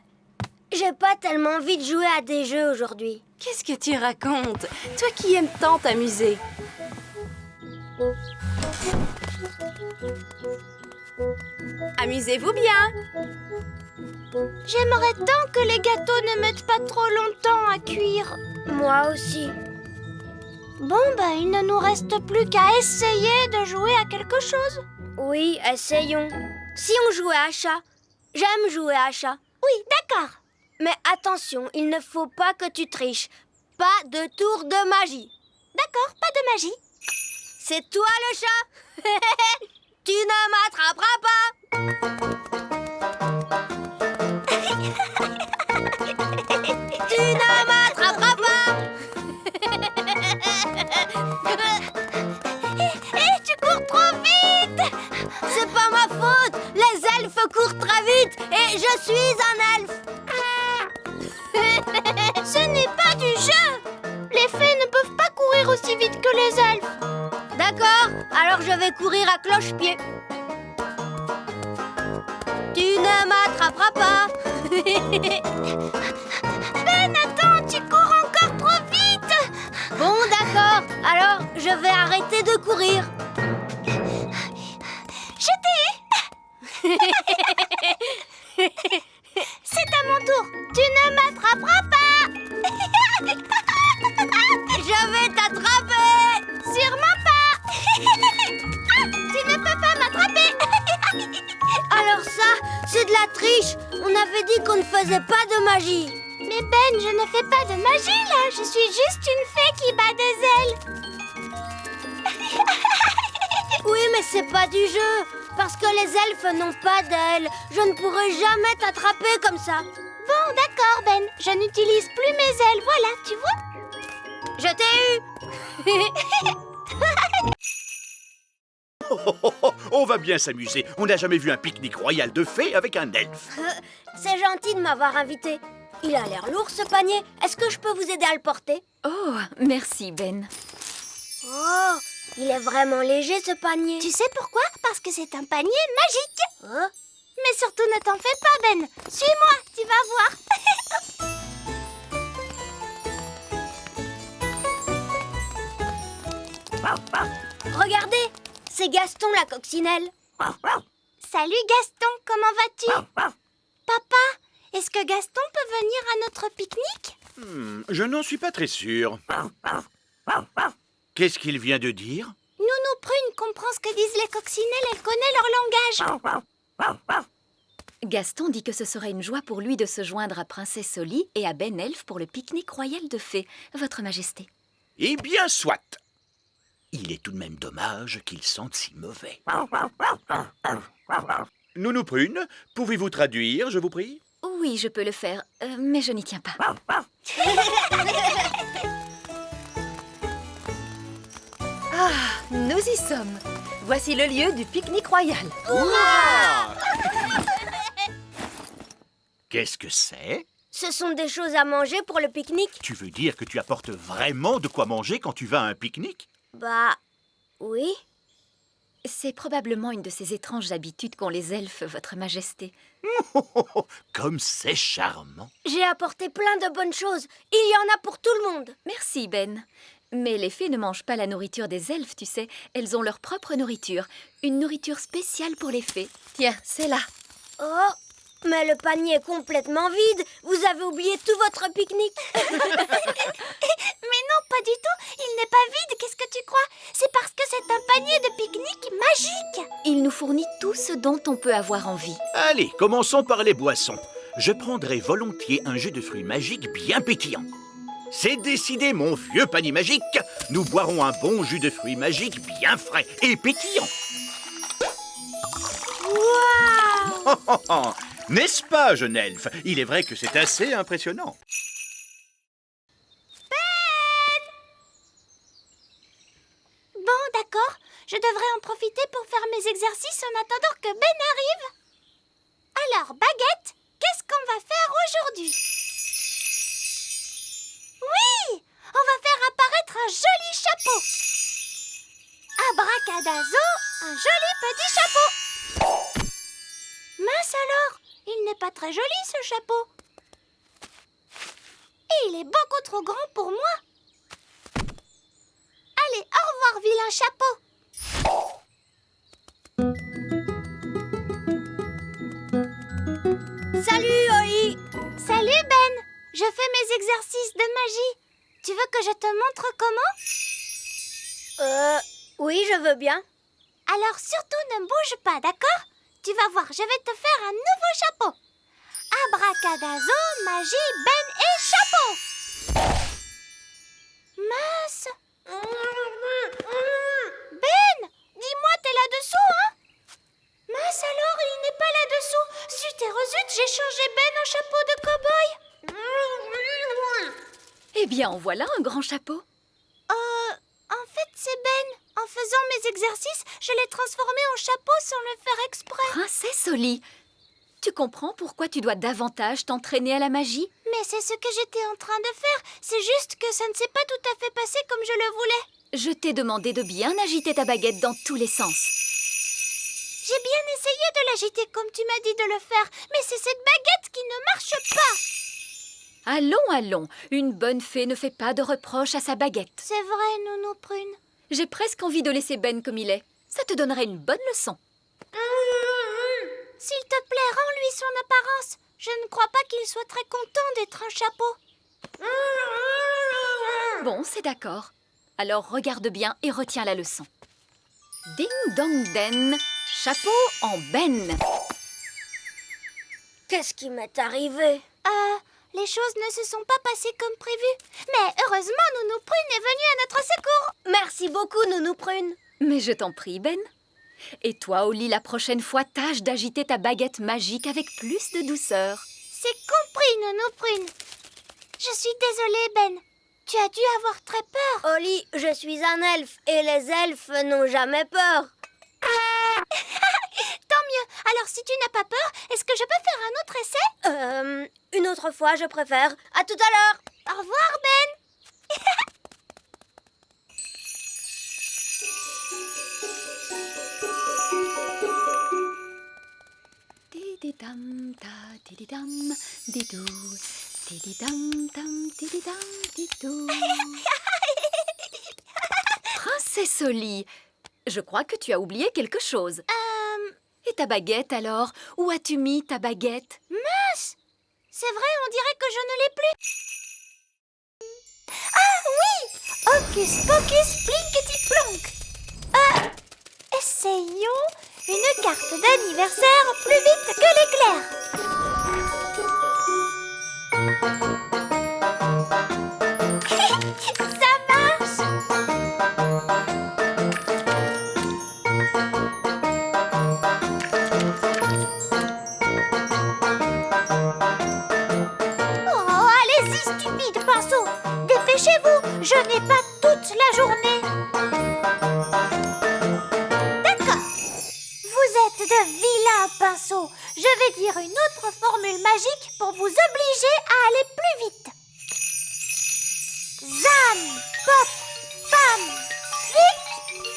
j'ai pas tellement envie de jouer à des jeux aujourd'hui. Qu'est-ce que tu racontes? Toi qui aimes tant t'amuser. Amusez-vous bien. J'aimerais tant que les gâteaux ne mettent pas trop longtemps à cuire. Moi aussi. Bon, il ne nous reste plus qu'à essayer de jouer à quelque chose. Oui, essayons. Si on jouait à chat. J'aime jouer à chat. Oui, d'accord. Mais attention, il ne faut pas que tu triches. Pas de tour de magie. D'accord, pas de magie. C'est toi le chat. Tu ne m'attraperas pas. Tu ne m'attraperas pas. Hé, tu cours trop vite. C'est pas ma faute. Les elfes courent très vite et je suis un elfe. Ce n'est pas du jeu. Les fées ne peuvent pas courir aussi vite que les elfes. D'accord, alors je vais courir à cloche-pied. Tu ne m'attraperas pas. Ben, attends, tu cours encore trop vite. Bon, d'accord, alors je vais arrêter de courir. Je t'ai. C'est à mon tour. Tu ne m'attraperas pas. Je vais t'attraper. Sûrement pas. Tu ne peux pas m'attraper. Alors ça, c'est de la triche. On avait dit qu'on ne faisait pas de magie. Mais Ben, je ne fais pas de magie là. Je suis juste une fée qui bat des ailes. Oui, mais c'est pas du jeu. Parce que les elfes n'ont pas d'ailes. Je ne pourrai jamais t'attraper comme ça. Bon, d'accord, Ben. Je n'utilise plus mes ailes. Voilà, tu vois. Je t'ai eu. On va bien s'amuser. On n'a jamais vu un pique-nique royal de fées avec un elfe. C'est gentil de m'avoir invité. Il a l'air lourd ce panier. Est-ce que je peux vous aider à le porter? Oh, merci Ben. Oh, il est vraiment léger ce panier. Tu sais pourquoi? Parce que c'est un panier magique. Oh. Mais surtout ne t'en fais pas, Ben. Suis-moi, tu vas voir. Regardez, c'est Gaston la coccinelle. Salut Gaston, comment vas-tu? Papa, est-ce que Gaston peut venir à notre pique-nique? Je n'en suis pas très sûr. Qu'est-ce qu'il vient de dire? Nounou Prune comprend ce que disent les coccinelles, elle connaît leur langage. Gaston dit que ce serait une joie pour lui de se joindre à Princesse Oli et à Ben Elfe pour le pique-nique royal de fées, Votre Majesté. Eh bien, soit. Il est tout de même dommage qu'ils sentent si mauvais. Nounou Prune, pouvez-vous traduire, je vous prie? Oui, je peux le faire, mais je n'y tiens pas. Ah, nous y sommes. Voici le lieu du pique-nique royal. Qu'est-ce que c'est? Ce sont des choses à manger pour le pique-nique? Tu veux dire que tu apportes vraiment de quoi manger quand tu vas à un pique-nique? Bah, oui. C'est probablement une de ces étranges habitudes qu'ont les elfes, Votre Majesté. Comme c'est charmant. J'ai apporté plein de bonnes choses. Il y en a pour tout le monde. Merci, Ben. Mais les fées ne mangent pas la nourriture des elfes, tu sais. Elles ont leur propre nourriture. Une nourriture spéciale pour les fées. Tiens, c'est là. Oh, mais le panier est complètement vide. Vous avez oublié tout votre pique-nique. Mais non, pas du tout. Il n'est pas vide, qu'est-ce que tu crois? C'est parce que c'est un panier de pique-nique magique. Il nous fournit tout ce dont on peut avoir envie. Allez, commençons par les boissons. Je prendrai volontiers un jus de fruits magique bien pétillant. C'est décidé, mon vieux panier magique. Nous boirons un bon jus de fruits magique bien frais et pétillant. Waouh! N'est-ce pas, jeune elfe? Il est vrai que c'est assez impressionnant. Bon, d'accord. Je devrais en profiter pour faire mes exercices en attendant que Ben arrive. Alors, Baguette, qu'est-ce qu'on va faire aujourd'hui? on va faire apparaître un joli chapeau. Abracadazo, un joli petit chapeau. Mince alors, il n'est pas très joli ce chapeau. Et il est beaucoup trop grand pour moi. Allez, au revoir, vilain chapeau. Salut, Oli. Salut, Ben. Je fais mes exercices de magie. Tu veux que je te montre comment? Oui, je veux bien. Alors surtout ne bouge pas, d'accord? Tu vas voir, je vais te faire un nouveau chapeau. Abracadazo, magie, Ben et chapeau. Mince. Ben, dis-moi, t'es là-dessous, hein? Mince alors, il n'est pas là-dessous. Zut et rezut, j'ai changé Ben en chapeau de cow-boy. Eh bien, en voilà un grand chapeau. En fait, c'est Ben. En faisant mes exercices, je l'ai transformé en chapeau sans le faire exprès. Princesse Oli, tu comprends pourquoi tu dois davantage t'entraîner à la magie? Mais c'est ce que j'étais en train de faire. C'est juste que ça ne s'est pas tout à fait passé comme je le voulais. Je t'ai demandé de bien agiter ta baguette dans tous les sens. J'ai bien essayé de l'agiter comme tu m'as dit de le faire, mais c'est cette baguette qui ne marche pas. Allons, allons, une bonne fée ne fait pas de reproches à sa baguette. C'est vrai, Nounou Prune. J'ai presque envie de laisser Ben comme il est. Ça te donnerait une bonne leçon. S'il te plaît, rends-lui son apparence. Je ne crois pas qu'il soit très content d'être un chapeau. Bon, c'est d'accord. Alors regarde bien et retiens la leçon. Ding dong den, chapeau en Ben. Qu'est-ce qui m'est arrivé? Les choses ne se sont pas passées comme prévu. Mais heureusement, Nounou Prune est venue à notre secours. Merci beaucoup, Nounou Prune. Mais je t'en prie, Ben. Et toi, Oli, la prochaine fois, tâche d'agiter ta baguette magique avec plus de douceur. C'est compris, Nounou Prune. Je suis désolée, Ben. Tu as dû avoir très peur. Oli, je suis un elfe et les elfes n'ont jamais peur. Tant mieux. Alors, si tu n'as pas peur, est-ce que je peux faire un autre essai? Une autre fois, je préfère. À tout à l'heure. Au revoir, Ben. Dididam ta dididam didou. Dididam tam dididam didou. Princesse Oli, je crois que tu as oublié quelque chose. Et ta baguette alors? Où as-tu mis ta baguette? Mince! C'est vrai, on dirait que je ne l'ai plus. Ah oui! Hocus pocus plinkety plonk. Essayons une carte d'anniversaire plus vite que l'éclair. Ça marche! Oh, allez-y, stupide pinceau! Dépêchez-vous, je n'ai pas toute la journée. D'accord. Vous êtes de vilains pinceaux. Je vais dire une autre formule magique pour vous obliger à aller plus vite. Zam, pop, pam, vite,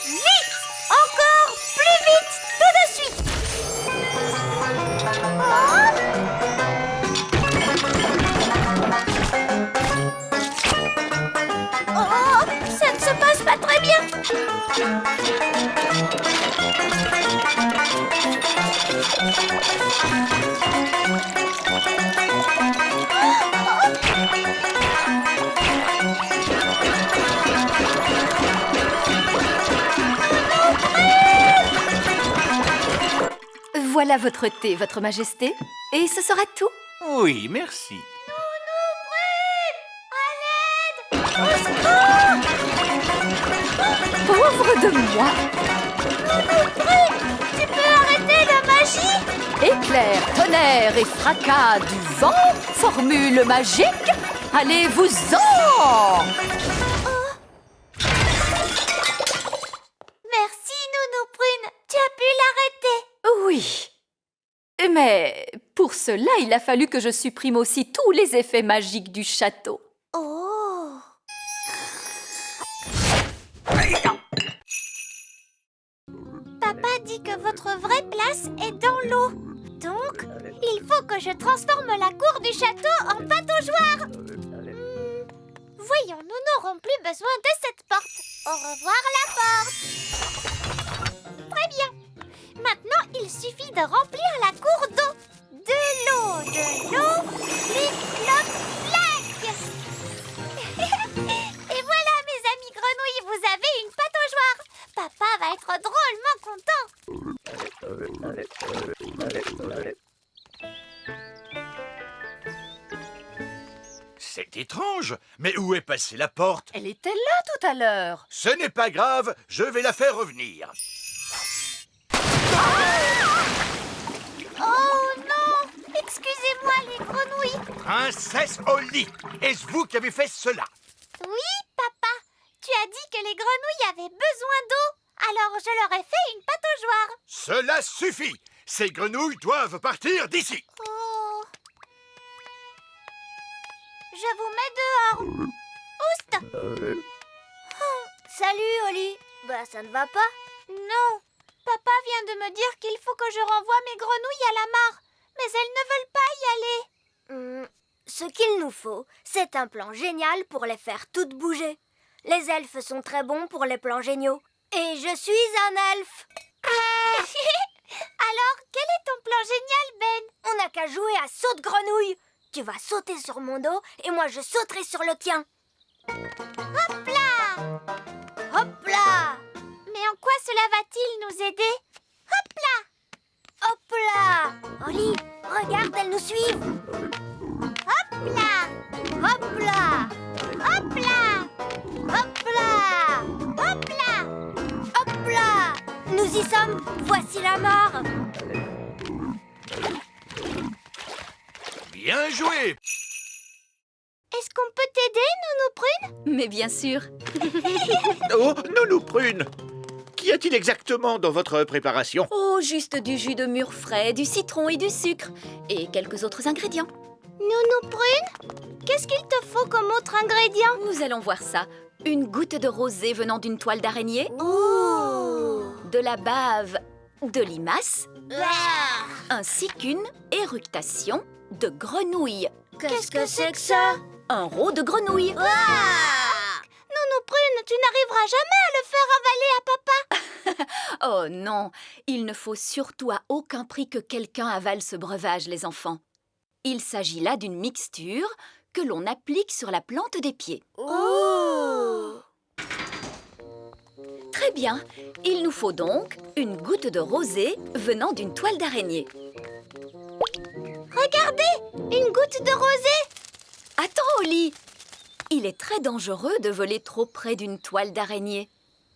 vite, encore plus vite, tout de suite. Oh, ça ne se passe pas très bien. Voilà votre thé, votre majesté. Et ce sera tout. Oui, merci. Pauvre de moi. Tu peux arrêter la magie? Éclair, tonnerre et fracas du vent, formule magique, allez-vous-en! Merci, Nounou Prune. Tu as pu l'arrêter. Oui. Mais pour cela, il a fallu que je supprime aussi tous les effets magiques du château. Oh. dit que votre vraie place est dans l'eau. Donc, il faut que je transforme la cour du château en pataugeoire. Voyons, nous n'aurons plus besoin de cette porte. Au revoir la porte. Très bien. Maintenant, il suffit de remplir la cour d'eau. De l'eau, flip, flop, flac. Et voilà, mes amis grenouilles, vous avez une pataugeoire. Papa va être drôlement content. C'est étrange, mais où est passée la porte? Elle était là tout à l'heure. Ce n'est pas grave, je vais la faire revenir. Oh non! Excusez-moi les grenouilles. Princesse Holly, est-ce vous qui avez fait cela? Oui, papa. Tu as dit que les grenouilles avaient besoin d'eau. Alors je leur ai fait une pataugeoire. Cela suffit. Ces grenouilles doivent partir d'ici. Oh. Je vous mets dehors. Oust! Salut, Holly. Bah, ça ne va pas? Non. Papa vient de me dire qu'il faut que je renvoie mes grenouilles à la mare. Mais elles ne veulent pas y aller. Ce qu'il nous faut, c'est un plan génial pour les faire toutes bouger. Les elfes sont très bons pour les plans géniaux. Et je suis un elfe. Alors, quel est ton plan génial, Ben? On n'a qu'à jouer à saut de grenouille. Tu vas sauter sur mon dos et moi je sauterai sur le tien. Hop là! Hop là! Mais en quoi cela va-t-il nous aider? Hop là! Hop là! Holly, regarde, elles nous suivent. Hop là! Hop là! Hop là! Hop là! Hop là! Hop là! Nous y sommes! Voici la mare! Bien joué. Est-ce qu'on peut t'aider, Nounou Prune? Mais bien sûr. Oh, Nounou Prune, qu'y a-t-il exactement dans votre préparation? Oh, juste du jus de mûre frais, du citron et du sucre. Et quelques autres ingrédients. Nounou Prune, qu'est-ce qu'il te faut comme autre ingrédient? Nous allons voir ça. Une goutte de rosée venant d'une toile d'araignée. Oh! De la bave de limace. Ah! Ainsi qu'une éructation de grenouille. Qu'est-ce que c'est que ça? Un rot de grenouille. Ah! Nounou Prune, tu n'arriveras jamais à le faire avaler à papa. Oh non, il ne faut surtout à aucun prix que quelqu'un avale ce breuvage, les enfants. Il s'agit là d'une mixture que l'on applique sur la plante des pieds. Oh! Très bien, il nous faut donc une goutte de rosée venant d'une toile d'araignée. Regardez, une goutte de rosée. Attends, Holly, il est très dangereux de voler trop près d'une toile d'araignée.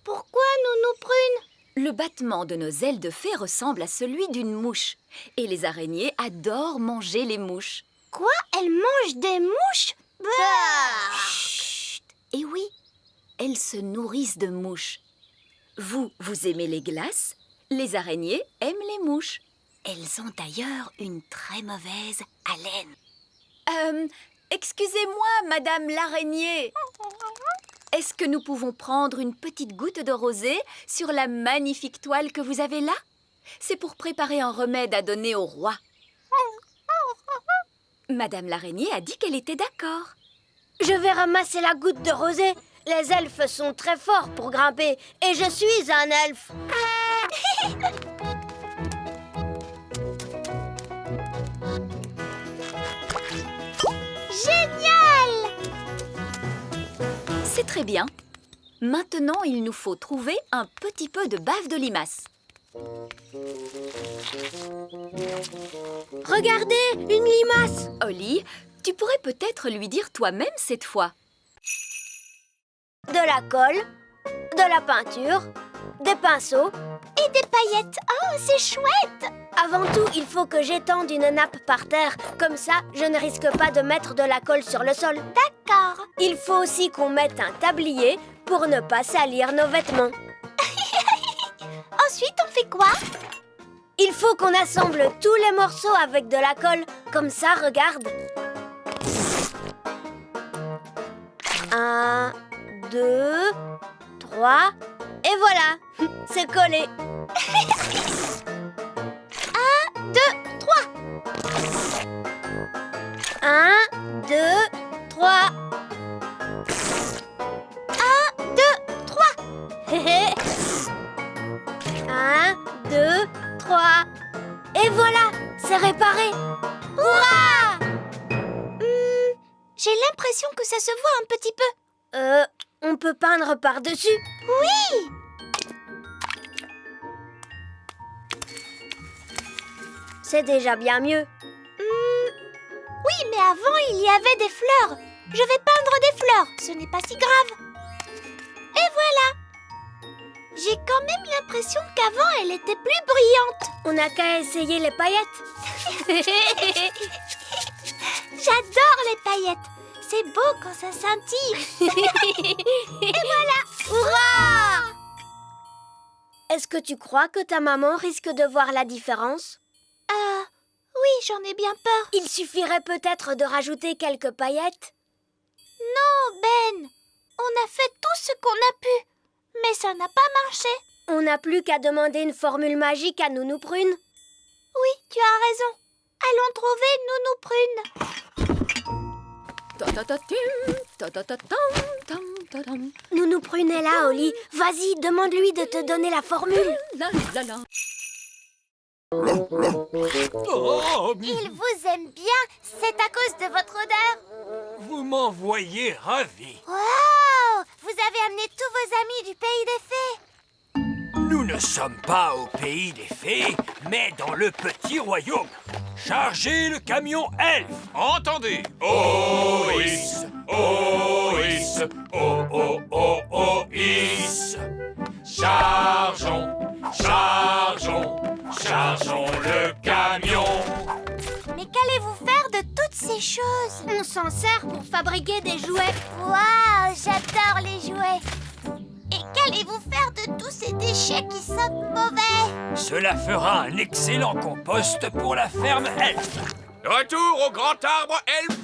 Pourquoi, Nounou Prune? Le battement de nos ailes de fée ressemble à celui d'une mouche. Et les araignées adorent manger les mouches. Quoi? Elles mangent des mouches? Bah! Chut! Et oui, elles se nourrissent de mouches. Vous aimez les glaces? Les araignées aiment les mouches. Elles ont d'ailleurs une très mauvaise haleine. Excusez-moi, Madame l'araignée. Est-ce que nous pouvons prendre une petite goutte de rosée sur la magnifique toile que vous avez là? C'est pour préparer un remède à donner au roi. Madame l'araignée a dit qu'elle était d'accord. Je vais ramasser la goutte de rosée. Les elfes sont très forts pour grimper et je suis un elfe. Génial! C'est très bien. Maintenant, il nous faut trouver un petit peu de bave de limace. Regardez, une limace. Holly, tu pourrais peut-être lui dire toi-même cette fois. De la colle, de la peinture, des pinceaux Et des paillettes. Oh, c'est chouette! Avant tout, il faut que j'étende une nappe par terre. Comme ça, je ne risque pas de mettre de la colle sur le sol. D'accord. Il faut aussi qu'on mette un tablier pour ne pas salir nos vêtements. Ensuite, on fait quoi? Il faut qu'on assemble tous les morceaux avec de la colle. Comme ça, regarde. 1, 2, 3 et Et voilà, c'est collé. 1, 2, 3. 1, 2, 3. 1, 2, 3. 1, 2, 3. Et voilà, c'est réparé. Hurrah! J'ai l'impression que ça se voit un petit peu. On peut peindre par-dessus. Oui! C'est déjà bien mieux. Oui, mais avant, il y avait des fleurs. Je vais peindre des fleurs, ce n'est pas si grave. Et voilà! J'ai quand même l'impression qu'avant, elle était plus brillante. On n'a qu'à essayer les paillettes. J'adore les paillettes. C'est beau quand ça scintille. Et voilà! Hurrah! Est-ce que tu crois que ta maman risque de voir la différence? Oui, j'en ai bien peur. Il suffirait peut-être de rajouter quelques paillettes. Non, Ben. On a fait tout ce qu'on a pu. Mais ça n'a pas marché. On n'a plus qu'à demander une formule magique à Nounou Prune. Oui, tu as raison. Allons trouver Nounou Prune. Nounou Prune est là, Oli. Vas-y, demande-lui de te donner la formule. Oh, Il vous aime bien. C'est à cause de votre odeur. vous m'envoyez ravi. Wow! Vous avez amené tous vos amis du pays des fées. Nous ne sommes pas au pays des fées, mais dans le petit royaume. Chargez le camion elfe. Entendu. Ois, Ois, Ois. Chargeons, chargeons, chargeons le camion. Mais qu'allez-vous faire de toutes ces choses? On s'en sert pour fabriquer des jouets. Waouh, j'adore les jouets. Et qu'allez-vous faire de tous ces déchets qui sentent mauvais? Cela fera un excellent compost pour la ferme elfe. Retour au grand arbre elfe.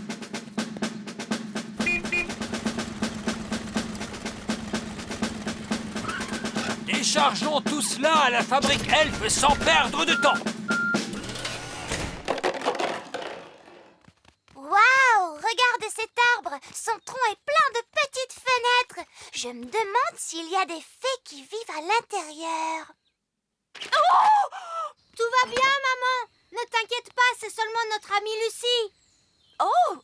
Déchargeons tout cela à la fabrique elfe sans perdre de temps. Waouh, regardez cet arbre. Son tronc est plein de petites fenêtres. Je me demande s'il y a des fées qui vivent à l'intérieur. Tout va bien, maman. Ne t'inquiète pas, c'est seulement notre amie Lucie. Oh,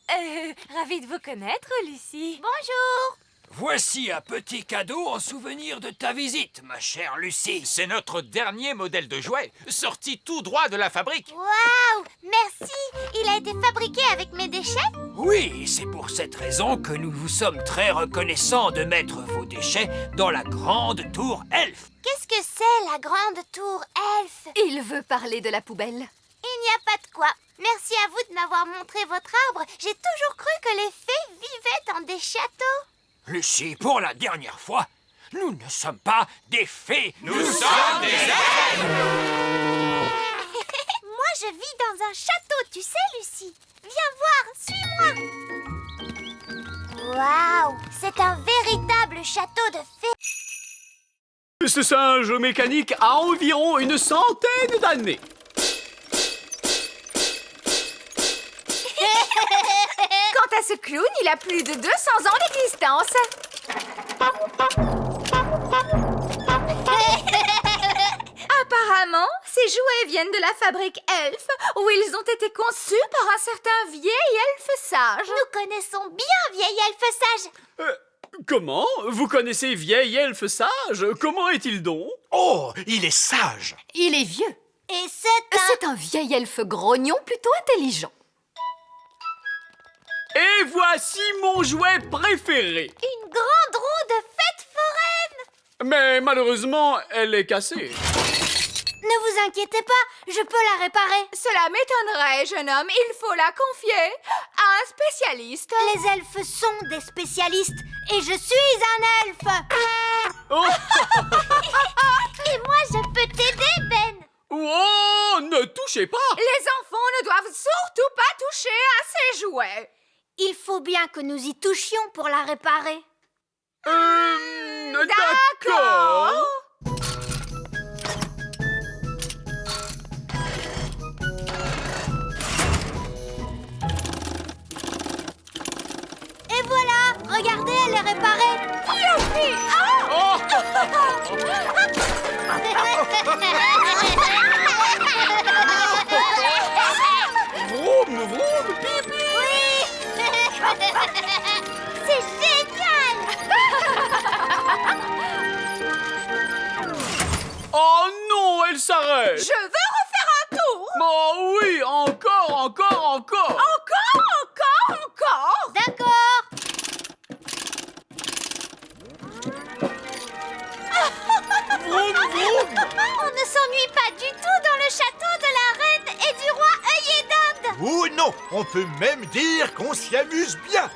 ravie de vous connaître, Lucie. Bonjour. Voici un petit cadeau en souvenir de ta visite, ma chère Lucie. C'est notre dernier modèle de jouet, sorti tout droit de la fabrique. Waouh, merci. Il a été fabriqué avec mes déchets? Oui, et c'est pour cette raison que nous vous sommes très reconnaissants de mettre vos déchets dans la grande tour elfe. Qu'est-ce que c'est, la grande tour elfe? Il veut parler de la poubelle. Il n'y a pas de quoi. Merci à vous de m'avoir montré votre arbre. J'ai toujours cru que les fées vivaient dans des châteaux. Lucie, pour la dernière fois, nous ne sommes pas des fées. Nous sommes des elfes. Moi, je vis dans un château, tu sais, Lucie. Viens voir, suis-moi. Waouh, c'est un véritable château de fées. Ce singe mécanique a environ une centaine d'années. Quant à ce clown, il a plus de 200 ans d'existence. Apparemment, ces jouets viennent de la fabrique Elf, où ils ont été conçus par un certain vieil elfe sage. Nous connaissons bien vieil elfe sage. Comment? Vous connaissez vieil elfe sage? Comment est-il donc? Oh, il est sage. Il est vieux. Et c'est un vieil elfe grognon plutôt intelligent. Et voici mon jouet préféré. Une grande roue de fête foraine. Mais malheureusement, elle est cassée. Ne vous inquiétez pas, je peux la réparer. Cela m'étonnerait, jeune homme. Il faut la confier à un spécialiste. Les elfes sont des spécialistes et je suis un elfe. Oh. Et moi, je peux t'aider, Ben. Oh, ne touchez pas. Les enfants ne doivent surtout pas toucher à ces jouets. Il faut bien que nous y touchions pour la réparer. D'accord. Oh non, elle s'arrête. Je veux refaire un tour. Oh oui, encore. Encore. D'accord. Vroom, vroom. On ne s'ennuie pas du tout dans le château de la reine et du roi œillet d'Inde. Oh non, on peut même dire qu'on s'y amuse bien.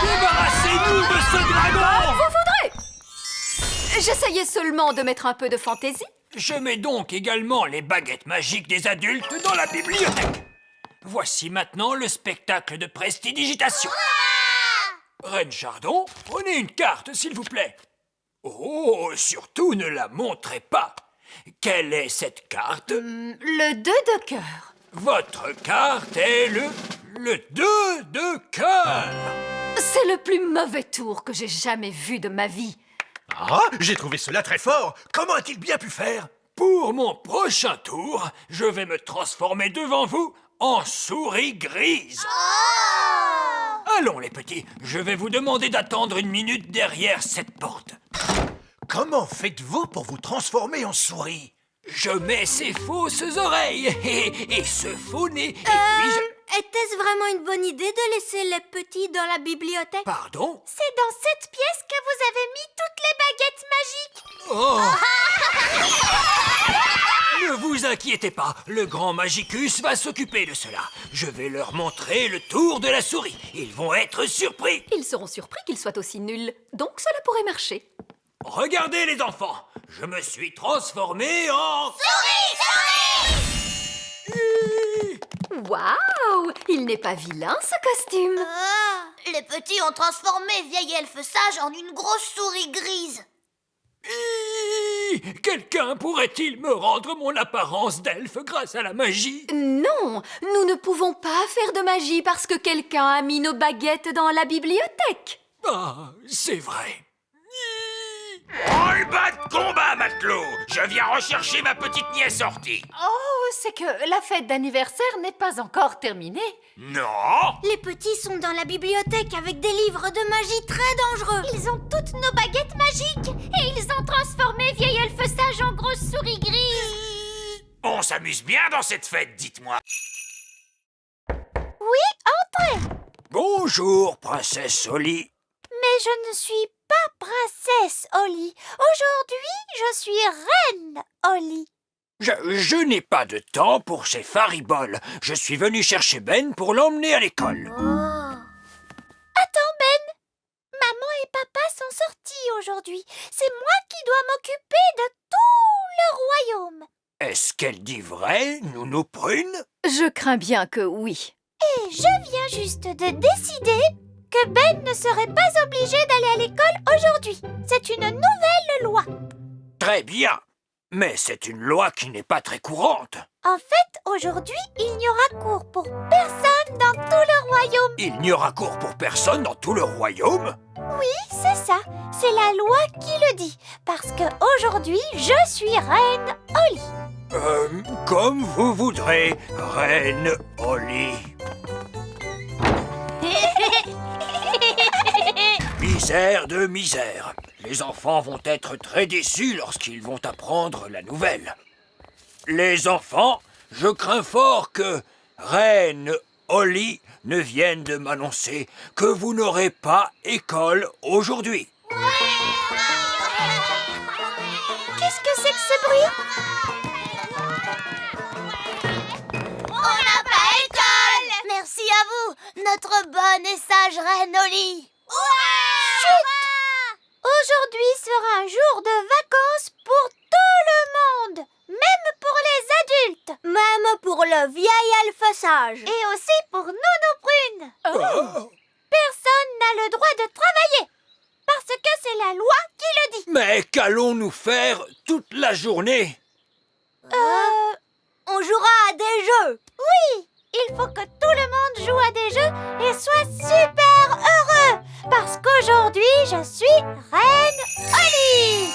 Débarrassez-nous de ce dragon! Vous voudrez. J'essayais seulement de mettre un peu de fantaisie. Je mets donc également les baguettes magiques des adultes dans la bibliothèque. Voici maintenant le spectacle de prestidigitation. Reine Chardon, prenez une carte, s'il vous plaît. Oh, surtout ne la montrez pas. Quelle est cette carte? Le 2 de cœur. Votre carte est le 2 de cœur. C'est le plus mauvais tour que j'ai jamais vu de ma vie. Ah, j'ai trouvé cela très fort. Comment a-t-il bien pu faire? Pour mon prochain tour, je vais me transformer devant vous en souris grise. Allons les petits, je vais vous demander d'attendre une minute derrière cette porte. Comment faites-vous pour vous transformer en souris? Je mets ces fausses oreilles et ce faux nez, et puis je... Était-ce vraiment une bonne idée de laisser les petits dans la bibliothèque? Pardon? C'est dans cette pièce que vous avez mis toutes les baguettes magiques. Oh! Ne vous inquiétez pas, le grand Magicus va s'occuper de cela. Je vais leur montrer le tour de la souris. Ils vont être surpris. Ils seront surpris qu'ils soient aussi nuls. Donc cela pourrait marcher. Regardez les enfants, je me suis transformé en... Waouh! Il n'est pas vilain, ce costume. Les petits ont transformé vieil elfe sage en une grosse souris grise. Quelqu'un pourrait-il me rendre mon apparence d'elfe grâce à la magie? Non, nous ne pouvons pas faire de magie parce que quelqu'un a mis nos baguettes dans la bibliothèque. Ah, c'est vrai. Roll-bas de combat, matelot. Je viens rechercher ma petite nièce sortie. Oh, c'est que la fête d'anniversaire n'est pas encore terminée. Non. Les petits sont dans la bibliothèque avec des livres de magie très dangereux. Ils ont toutes nos baguettes magiques et ils ont transformé vieil elfe sage en grosse souris grise. On s'amuse bien dans cette fête, dites-moi. Oui, entrez. Bonjour, princesse Oli. Mais je ne suis pas princesse Oli. Aujourd'hui, je suis reine Oli. Je n'ai pas de temps pour ces fariboles. Je suis venu chercher Ben pour l'emmener à l'école. Attends, Ben. Maman et papa sont sortis aujourd'hui. C'est moi qui dois m'occuper de tout le royaume. Est-ce qu'elle dit vrai, Nounou Prune? Je crains bien que oui. Et je viens juste de décider que Ben ne serait pas obligé d'aller à l'école aujourd'hui. C'est une nouvelle loi. Très bien. Mais c'est une loi qui n'est pas très courante. En fait, aujourd'hui, il n'y aura cours pour personne dans tout le royaume. Il n'y aura cours pour personne dans tout le royaume? Oui, c'est ça. C'est la loi qui le dit. Parce que aujourd'hui, je suis reine Oli. Comme vous voudrez, reine Oli. Misère de misère. Les enfants vont être très déçus lorsqu'ils vont apprendre la nouvelle. Les enfants, je crains fort que reine Oli ne vienne de m'annoncer que vous n'aurez pas école aujourd'hui. Qu'est-ce que c'est que ce bruit? On n'a pas école! Merci à vous, notre bonne et sage reine Oli. Chut! Aujourd'hui sera un jour de vacances pour tout le monde, même pour les adultes. Même pour le vieil elfe sage. Et aussi pour Nounou Prune. Personne n'a le droit de travailler, parce que c'est la loi qui le dit. Mais qu'allons-nous faire toute la journée? On jouera à des jeux. Oui, il faut que tout le monde joue à des jeux et soit super heureux, parce qu'aujourd'hui, je suis reine Oli.